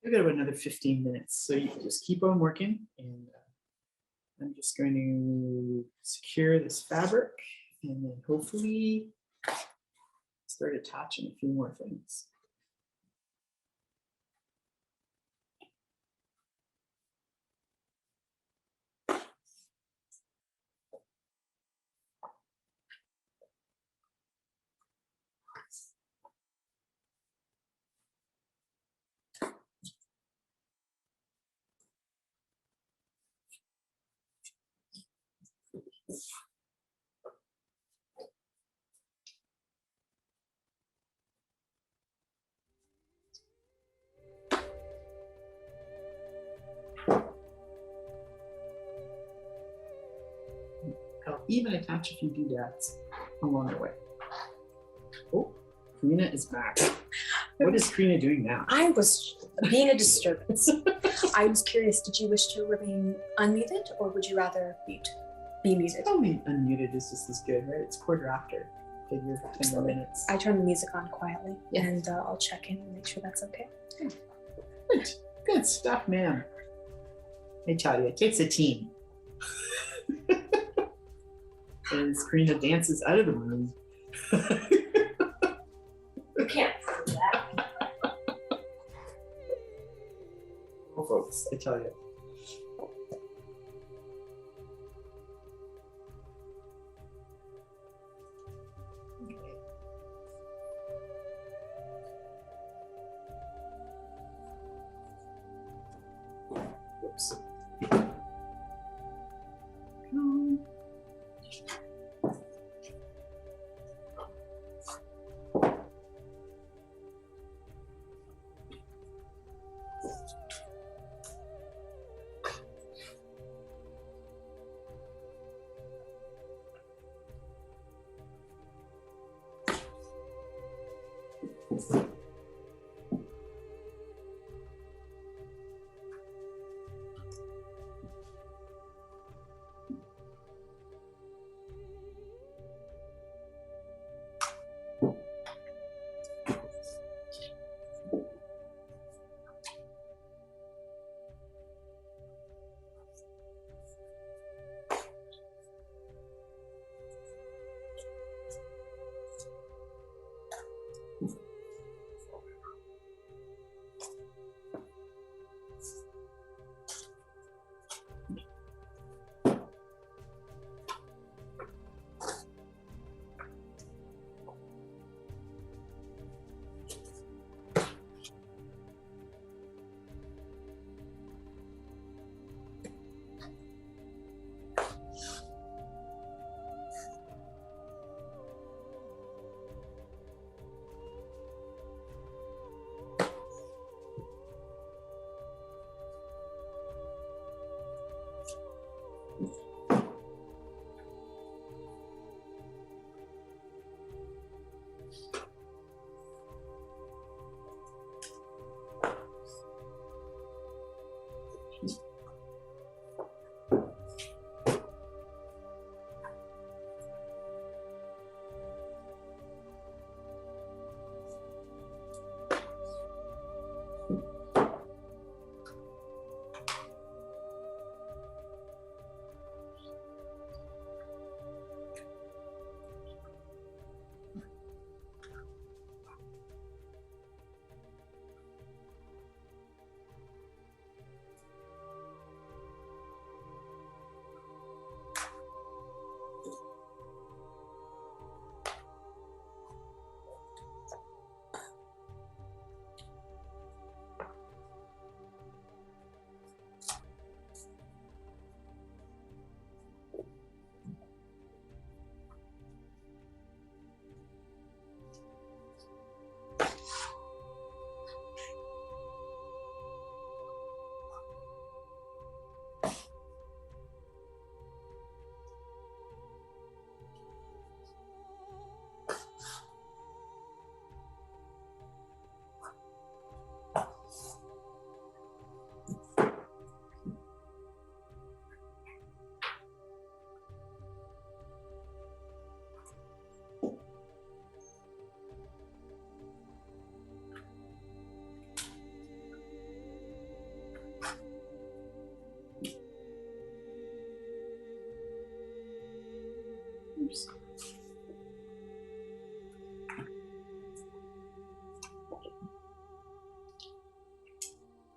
we've got about another 15 minutes. So you can just keep on working, and I'm just going to secure this fabric and then hopefully start attaching a few more things. I'll even attach a few doodads along the way. Oh, Karina is back. What is Karina doing now? I was being a disturbance. I was curious, did you wish to remain unmuted, or would you rather be muted? Probably unmuted is just as good, right? It's quarter after. Figure 10 more minutes. I turn the music on quietly, and I'll check in and make sure that's okay. Good stuff, ma'am. I tell you, it takes a team. As Karina dances out of the room. You can't prove that. Oh, folks, I tell you. Whoops.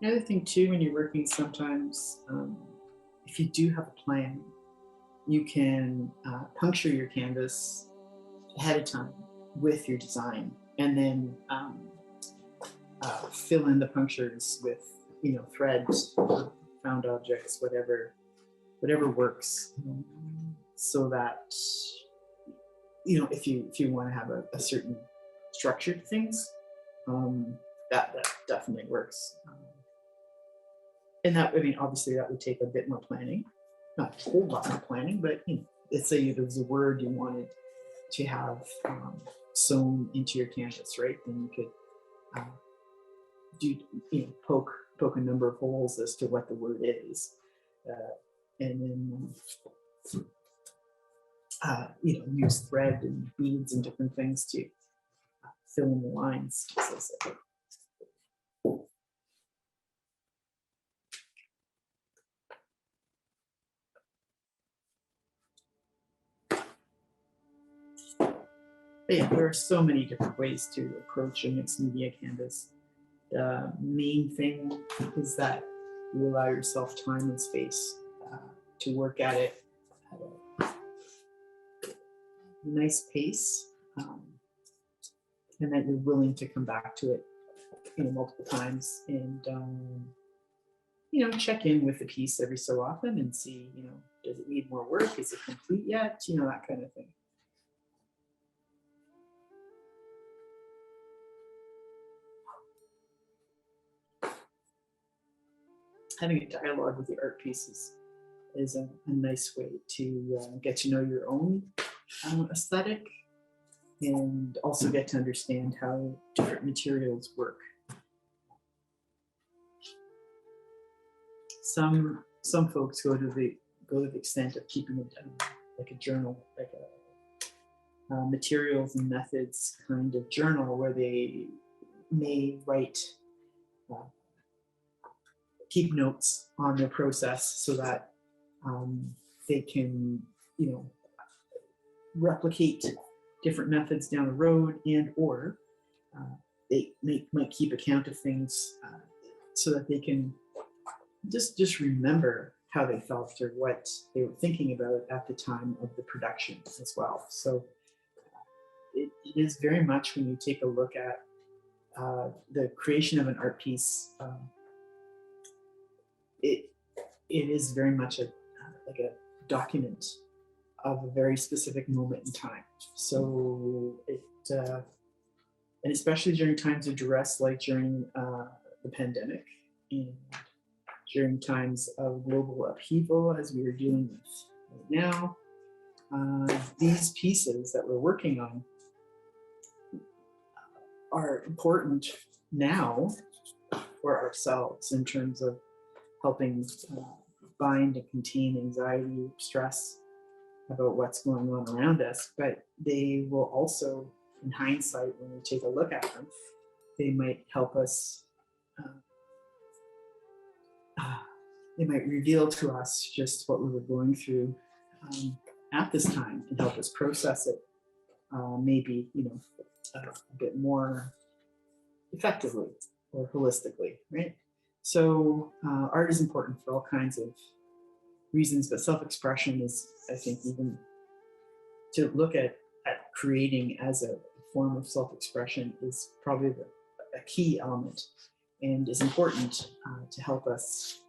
The other thing too, when you're working sometimes, if you do have a plan, you can puncture your canvas ahead of time with your design, and then fill in the punctures with, threads, found objects, whatever works, so that, if you want to have a certain structure to things, that definitely works. And that, obviously that would take a bit more planning, not a whole lot more planning, but let's say there was a word you wanted to have sewn into your canvas, right? Then you could poke a number of holes as to what the word is, and then use thread and beads and different things to fill in the lines, as I say. But yeah, there are so many different ways to approach a mixed media canvas. The main thing is that you allow yourself time and space to work at it at a nice pace, and that you're willing to come back to it multiple times, and check in with the piece every so often and see, does it need more work? Is it complete yet? That kind of thing. Having a dialogue with the art pieces is a nice way to get to know your own aesthetic, and also get to understand how different materials work. Some folks go to the extent of keeping it like a journal, like a materials and methods kind of journal, where they may write, keep notes on their process, so that they can, replicate different methods down the road, and or they might keep account of things so that they can just remember how they felt or what they were thinking about at the time of the production as well. So it is very much, when you take a look at the creation of an art piece, it is very much like a document of a very specific moment in time. So and especially during times of duress, like during the pandemic, and during times of global upheaval, as we are dealing with right now, these pieces that we're working on are important now for ourselves, in terms of helping bind and contain anxiety, stress about what's going on around us. But they will also, in hindsight, when we take a look at them, they might help us, they might reveal to us just what we were going through at this time, and help us process it maybe a bit more effectively or holistically, right? So art is important for all kinds of reasons, but self-expression is, I think, even to look at creating as a form of self-expression is probably a key element, and is important to help us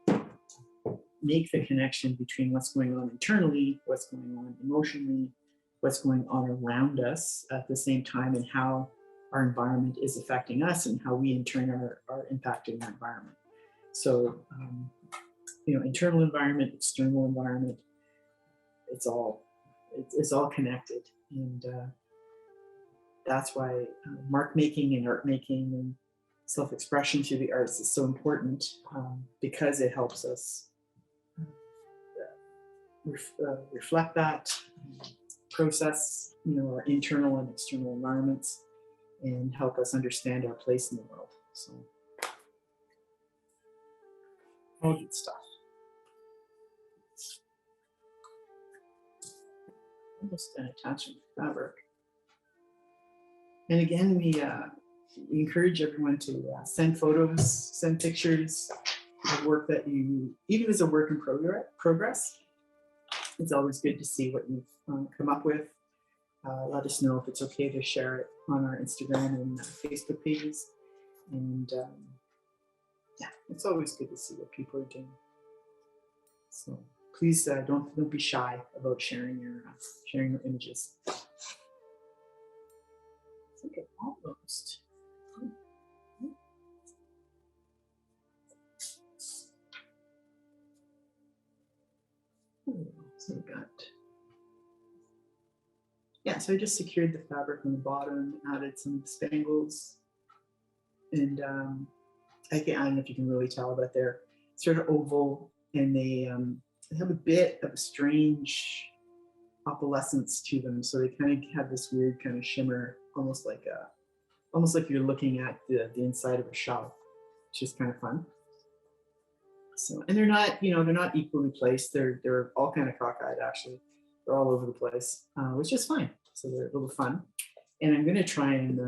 make the connection between what's going on internally, what's going on emotionally, what's going on around us at the same time, and how our environment is affecting us, and how we in turn are impacting our environment. So, internal environment, external environment, it's all connected. And that's why mark making and art making and self-expression through the arts is so important, because it helps us reflect that, process, our internal and external environments, and help us understand our place in the world. So, all good stuff. Almost an attachment fabric. And again, we encourage everyone to send photos, send pictures of work that you, even as a work in progress. It's always good to see what you've come up with. Let us know if it's okay to share it on our Instagram and Facebook pages. And yeah, it's always good to see what people are doing. So please don't be shy about sharing your images. I think it almost. So we got. Yeah, so I just secured the fabric on the bottom, added some spangles, and I don't know if you can really tell, but they're sort of oval, and they have a bit of a strange opalescence to them. So they kind of have this weird kind of shimmer, almost like you're looking at the inside of a shell. It's just kind of fun. So, and they're not equally placed. They're all kind of cockeyed actually. They're all over the place, which is fine. So they're a little fun. And I'm gonna try and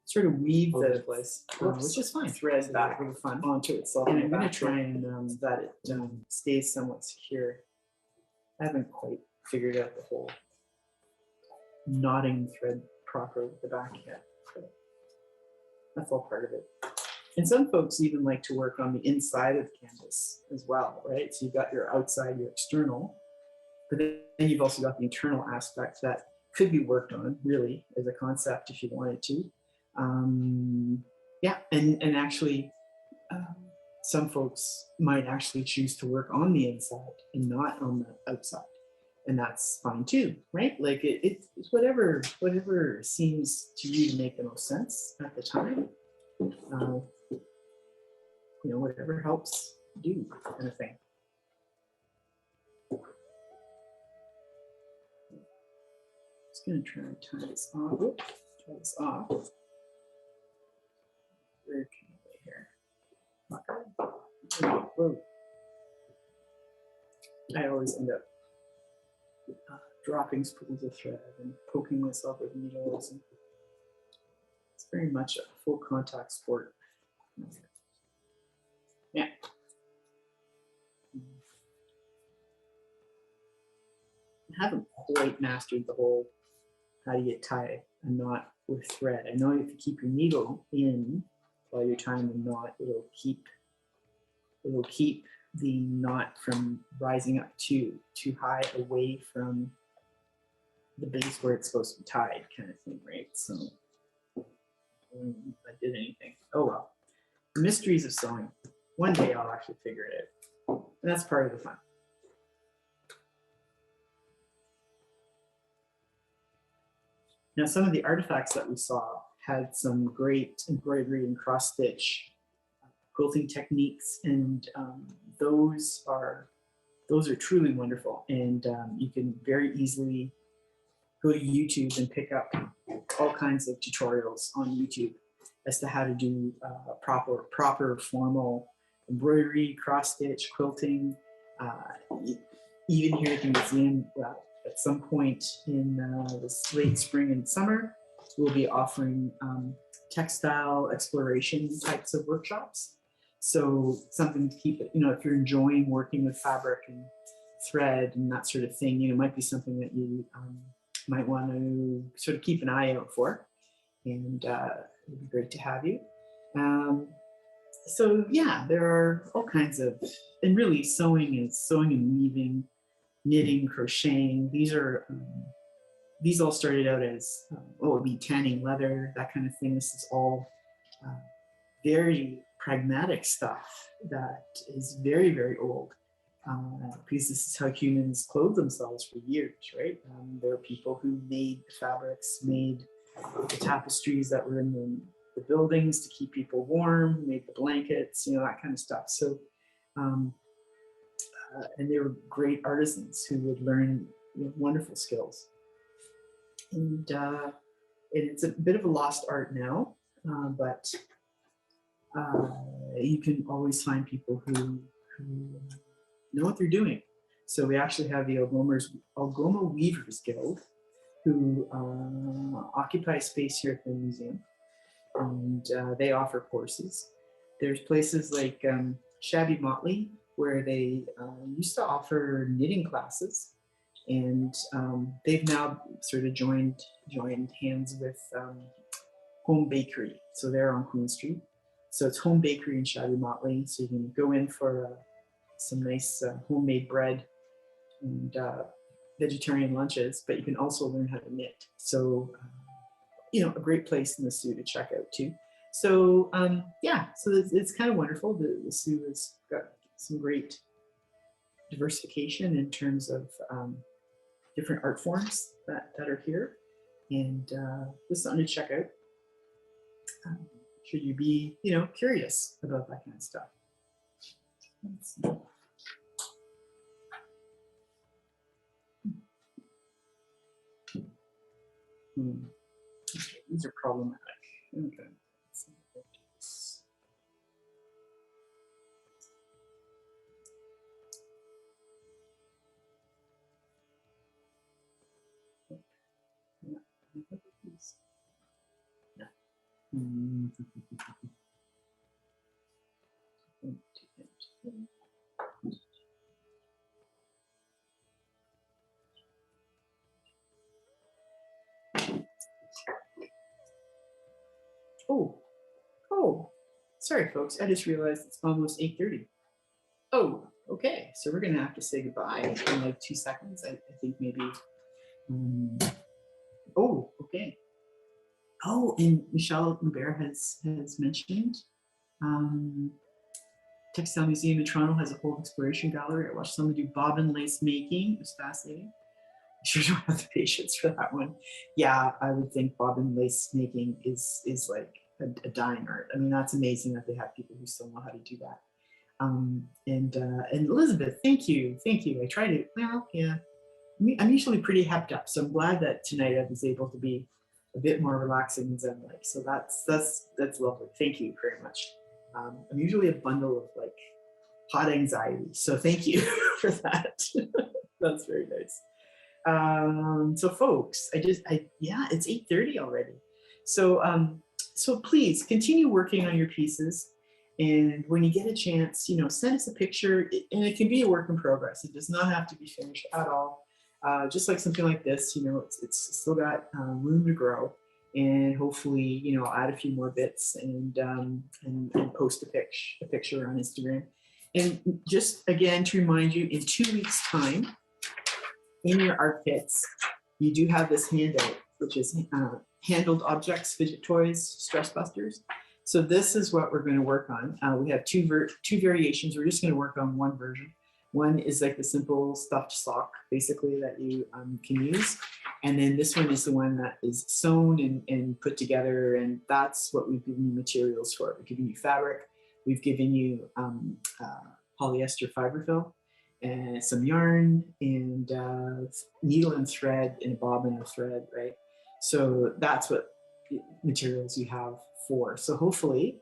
sort of weave the place, which is fine. Thread back really fun onto itself. And I'm gonna try and that it stays somewhat secure. I haven't quite figured out the whole knotting thread proper with the back yet. But that's all part of it. And some folks even like to work on the inside of the canvas as well, right? So you've got your outside, your external, but then you've also got the internal aspect that could be worked on really as a concept if you wanted to. Yeah, and actually some folks might actually choose to work on the inside and not on the outside. And that's fine too, right? Like it's whatever seems to you to make the most sense at the time. Whatever helps do kind of thing. Just gonna try and tie this off. Where can I lay here? Whoa. I always end up dropping spools of thread and poking myself with needles. And it's very much a full contact sport. Yeah. I haven't quite mastered the whole how do you tie a knot with thread. I know if you keep your needle in while you're tying the knot, it'll keep the knot from rising up too high away from the base where it's supposed to be tied, kind of thing, right? So I did anything. Oh well. The mysteries of sewing. One day I'll actually figure it out. And that's part of the fun. Now, some of the artifacts that we saw had some great embroidery and cross-stitch quilting techniques, and those are truly wonderful. And you can very easily go to YouTube and pick up all kinds of tutorials on YouTube as to how to do proper formal embroidery, cross-stitch, quilting. Even here at the museum, at some point in this late spring and summer, we'll be offering textile exploration types of workshops. So something to keep it, if you're enjoying working with fabric and thread and that sort of thing, it might be something that you might want to sort of keep an eye out for. And it'd be great to have you. So yeah, there are all kinds of, and really sewing and weaving, knitting, crocheting. These all started out as, it'd be tanning leather, that kind of thing. This is all very pragmatic stuff that is very, very old. Because this is how humans clothe themselves for years, right? There are people who made the fabrics, made the tapestries that were in the buildings to keep people warm, made the blankets, that kind of stuff. So, and they were great artisans who would learn wonderful skills. And it's a bit of a lost art now, but you can always find people who know what they're doing. So we actually have the Algoma Weavers Guild, who occupy space here at the museum, and they offer courses. There's places like Shabby Motley, where they used to offer knitting classes, and they've now sort of joined hands with Home Bakery. So they're on Queen Street. So it's Home Bakery in Shabby Motley. So you can go in for some nice homemade bread and vegetarian lunches, but you can also learn how to knit. So, you know, a great place in the Sioux to check out too. So yeah, so it's kind of wonderful. The Sioux has got some great diversification in terms of different art forms that are here. And this is something to check out. Should you be, you know, curious about that kind of stuff. Let's see. Okay, these are problematic. Okay. Let's see what that is. Oh, sorry folks, I just realized it's almost 8:30. Oh, okay, so we're gonna have to say goodbye in like 2 seconds. I think maybe, oh, okay. Oh, and Michelle Hubert has mentioned Textile Museum in Toronto has a whole exploration gallery. I watched someone do bobbin lace making. It was fascinating. I sure don't have the patience for that one. Yeah, I would think bobbin lace making is like a dying art. I mean, that's amazing that they have people who still know how to do that. And Elizabeth, thank you. I try to, well, yeah, I'm usually pretty hepped up, so I'm glad that tonight I was able to be a bit more relaxing and zen-like. So that's lovely. Thank you very much. I'm usually a bundle of like hot anxiety, so thank you for that. That's very nice. So folks, yeah, it's 8:30 already. So so please continue working on your pieces, and when you get a chance, you know, send us a picture, and it can be a work in progress. It does not have to be finished at all. Just like something like this, you know, it's still got room to grow, and hopefully, you know, I'll add a few more bits and post a picture on Instagram. And just again to remind you, in 2 weeks' time, in your art kits, you do have this handout, which is handled objects, fidget toys, stress busters. So this is what we're going to work on. We have two variations. We're just going to work on one version. One is like the simple stuffed sock, basically, that you can use. And then this one is the one that is sewn and put together. And that's what we've given you materials for. We've given you fabric. We've given you polyester fiberfill and some yarn and needle and thread and a bobbin of thread, right? So that's what materials you have for. So hopefully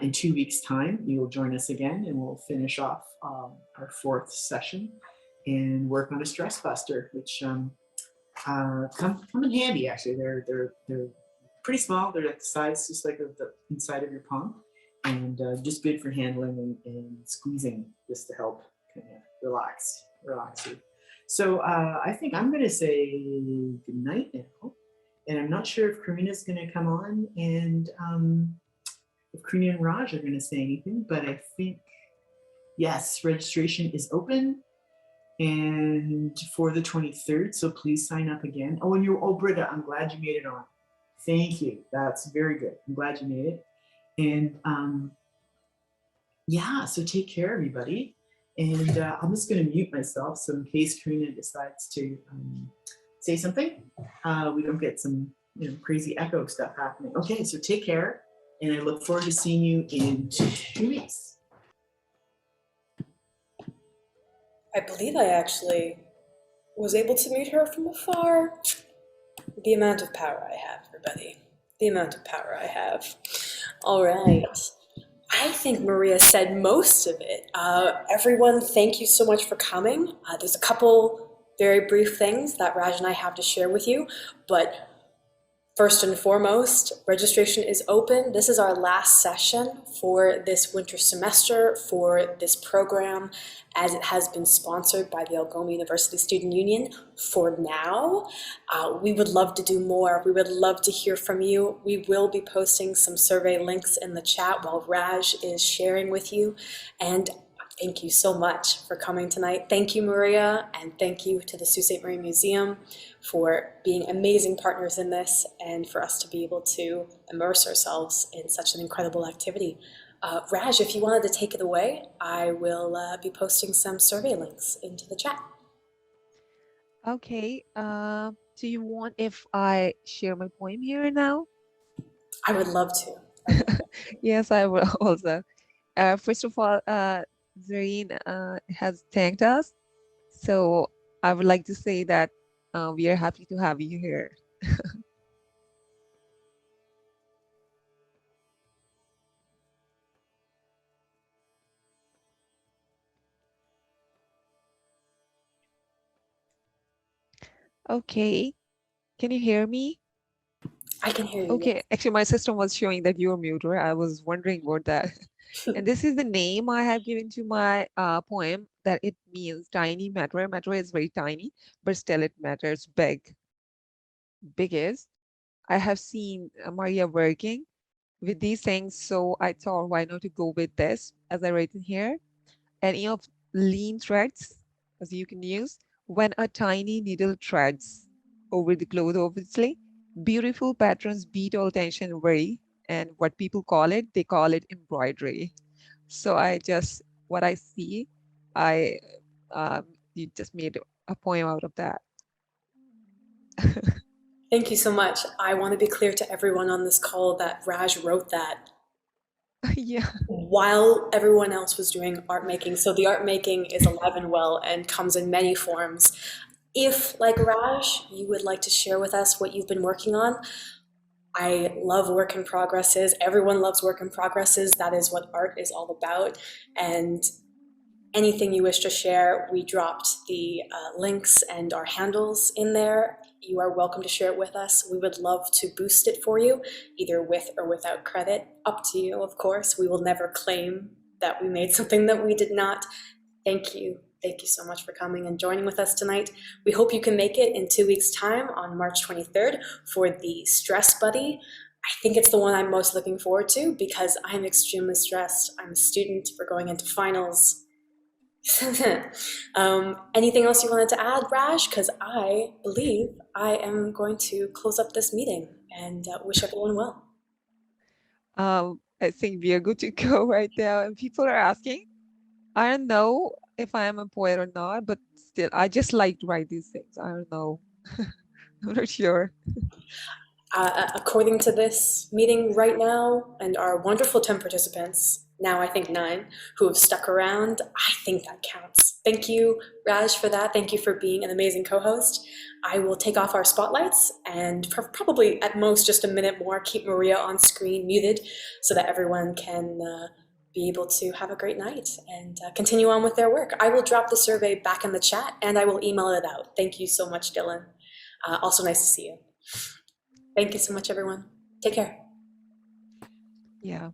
in 2 weeks' time, you will join us again and we'll finish off our 4th session and work on a stress buster, which come in handy actually. They're pretty small. They're like the size just like of the inside of your palm, and just good for handling and squeezing, just to help kind of relax you. So I think I'm going to say good night now. And I'm not sure if Karina's going to come on and if Karina and Raj are going to say anything, but I think, yes, registration is open and for the 23rd. So please sign up again. Oh, and Britta, I'm glad you made it on. Thank you. That's very good. I'm glad you made it. And yeah, so take care, everybody. And I'm just going to mute myself. So in case Karina decides to say something, we don't get some crazy echo stuff happening. Okay, so take care, and I look forward to seeing you in 2 weeks. I believe I actually was able to meet her from afar. The amount of power I have, everybody. The amount of power I have. All right. I think Maria said most of it. Everyone, thank you so much for coming. There's very brief things that Raj and I have to share with you, but first and foremost, registration is open. This is our last session for this winter semester for this program, as it has been sponsored by the Algoma University Student Union for now. We would love to do more. We would love to hear from you. We will be posting some survey links in the chat while Raj is sharing with you. And thank you so much for coming tonight. Thank you, Maria, and thank you to the Sault Ste. Marie Museum for being amazing partners in this and for us to be able to immerse ourselves in such an incredible activity. Raj, if you wanted to take it away, I will be posting some survey links into the chat. Okay. Do you want if I share my poem here now? I would love to. Yes, I will also. First of all, Zareen has thanked us. So I would like to say that we are happy to have you here. Okay. Can you hear me? I can hear you. Okay. Actually, my system was showing that you're muted. I was wondering about that. And this is the name I have given to my poem, that it means tiny matter. Matter is very tiny, but still it matters big. Big is, I have seen Maria working with these things, so I thought, why not to go with this, as I write in here. Any of lean threads, as you can use, when a tiny needle threads over the cloth, obviously. Beautiful patterns beat all tension and worry, and what people call it, they call it embroidery. So I just, what I see, I you just made a poem out of that. Thank you so much. I want to be clear to everyone on this call that Raj wrote that Yeah. while everyone else was doing art making. So the art making is alive and well and comes in many forms. If, like Raj, you would like to share with us what you've been working on, I love work in progresses. Everyone loves work in progresses. That is what art is all about. And anything you wish to share, we dropped the links and our handles in there. You are welcome to share it with us. We would love to boost it for you, either with or without credit. Up to you, of course. We will never claim that we made something that we did not. Thank you. Thank you so much for coming and joining with us tonight. We hope you can make it in 2 weeks' time on March 23rd for the Stress Buddy. I think it's the one I'm most looking forward to because I'm extremely stressed. I'm a student. We're going into finals. Anything else you wanted to add, Raj? Because I believe I am going to close up this meeting and wish everyone well. I think we are good to go right now. And people are asking, I don't know if I am a poet or not, but still, I just like to write these things. I don't know. I'm not sure. According to this meeting right now, and our wonderful 10 participants, now I think 9, who have stuck around, I think that counts. Thank you, Raj, for that. Thank you for being an amazing co-host. I will take off our spotlights and probably at most just a minute more, keep Maria on screen muted so that everyone can be able to have a great night and continue on with their work. I will drop the survey back in the chat and I will email it out. Thank you so much, Dylan. Also nice to see you. Thank you so much, everyone. Take care. Yeah.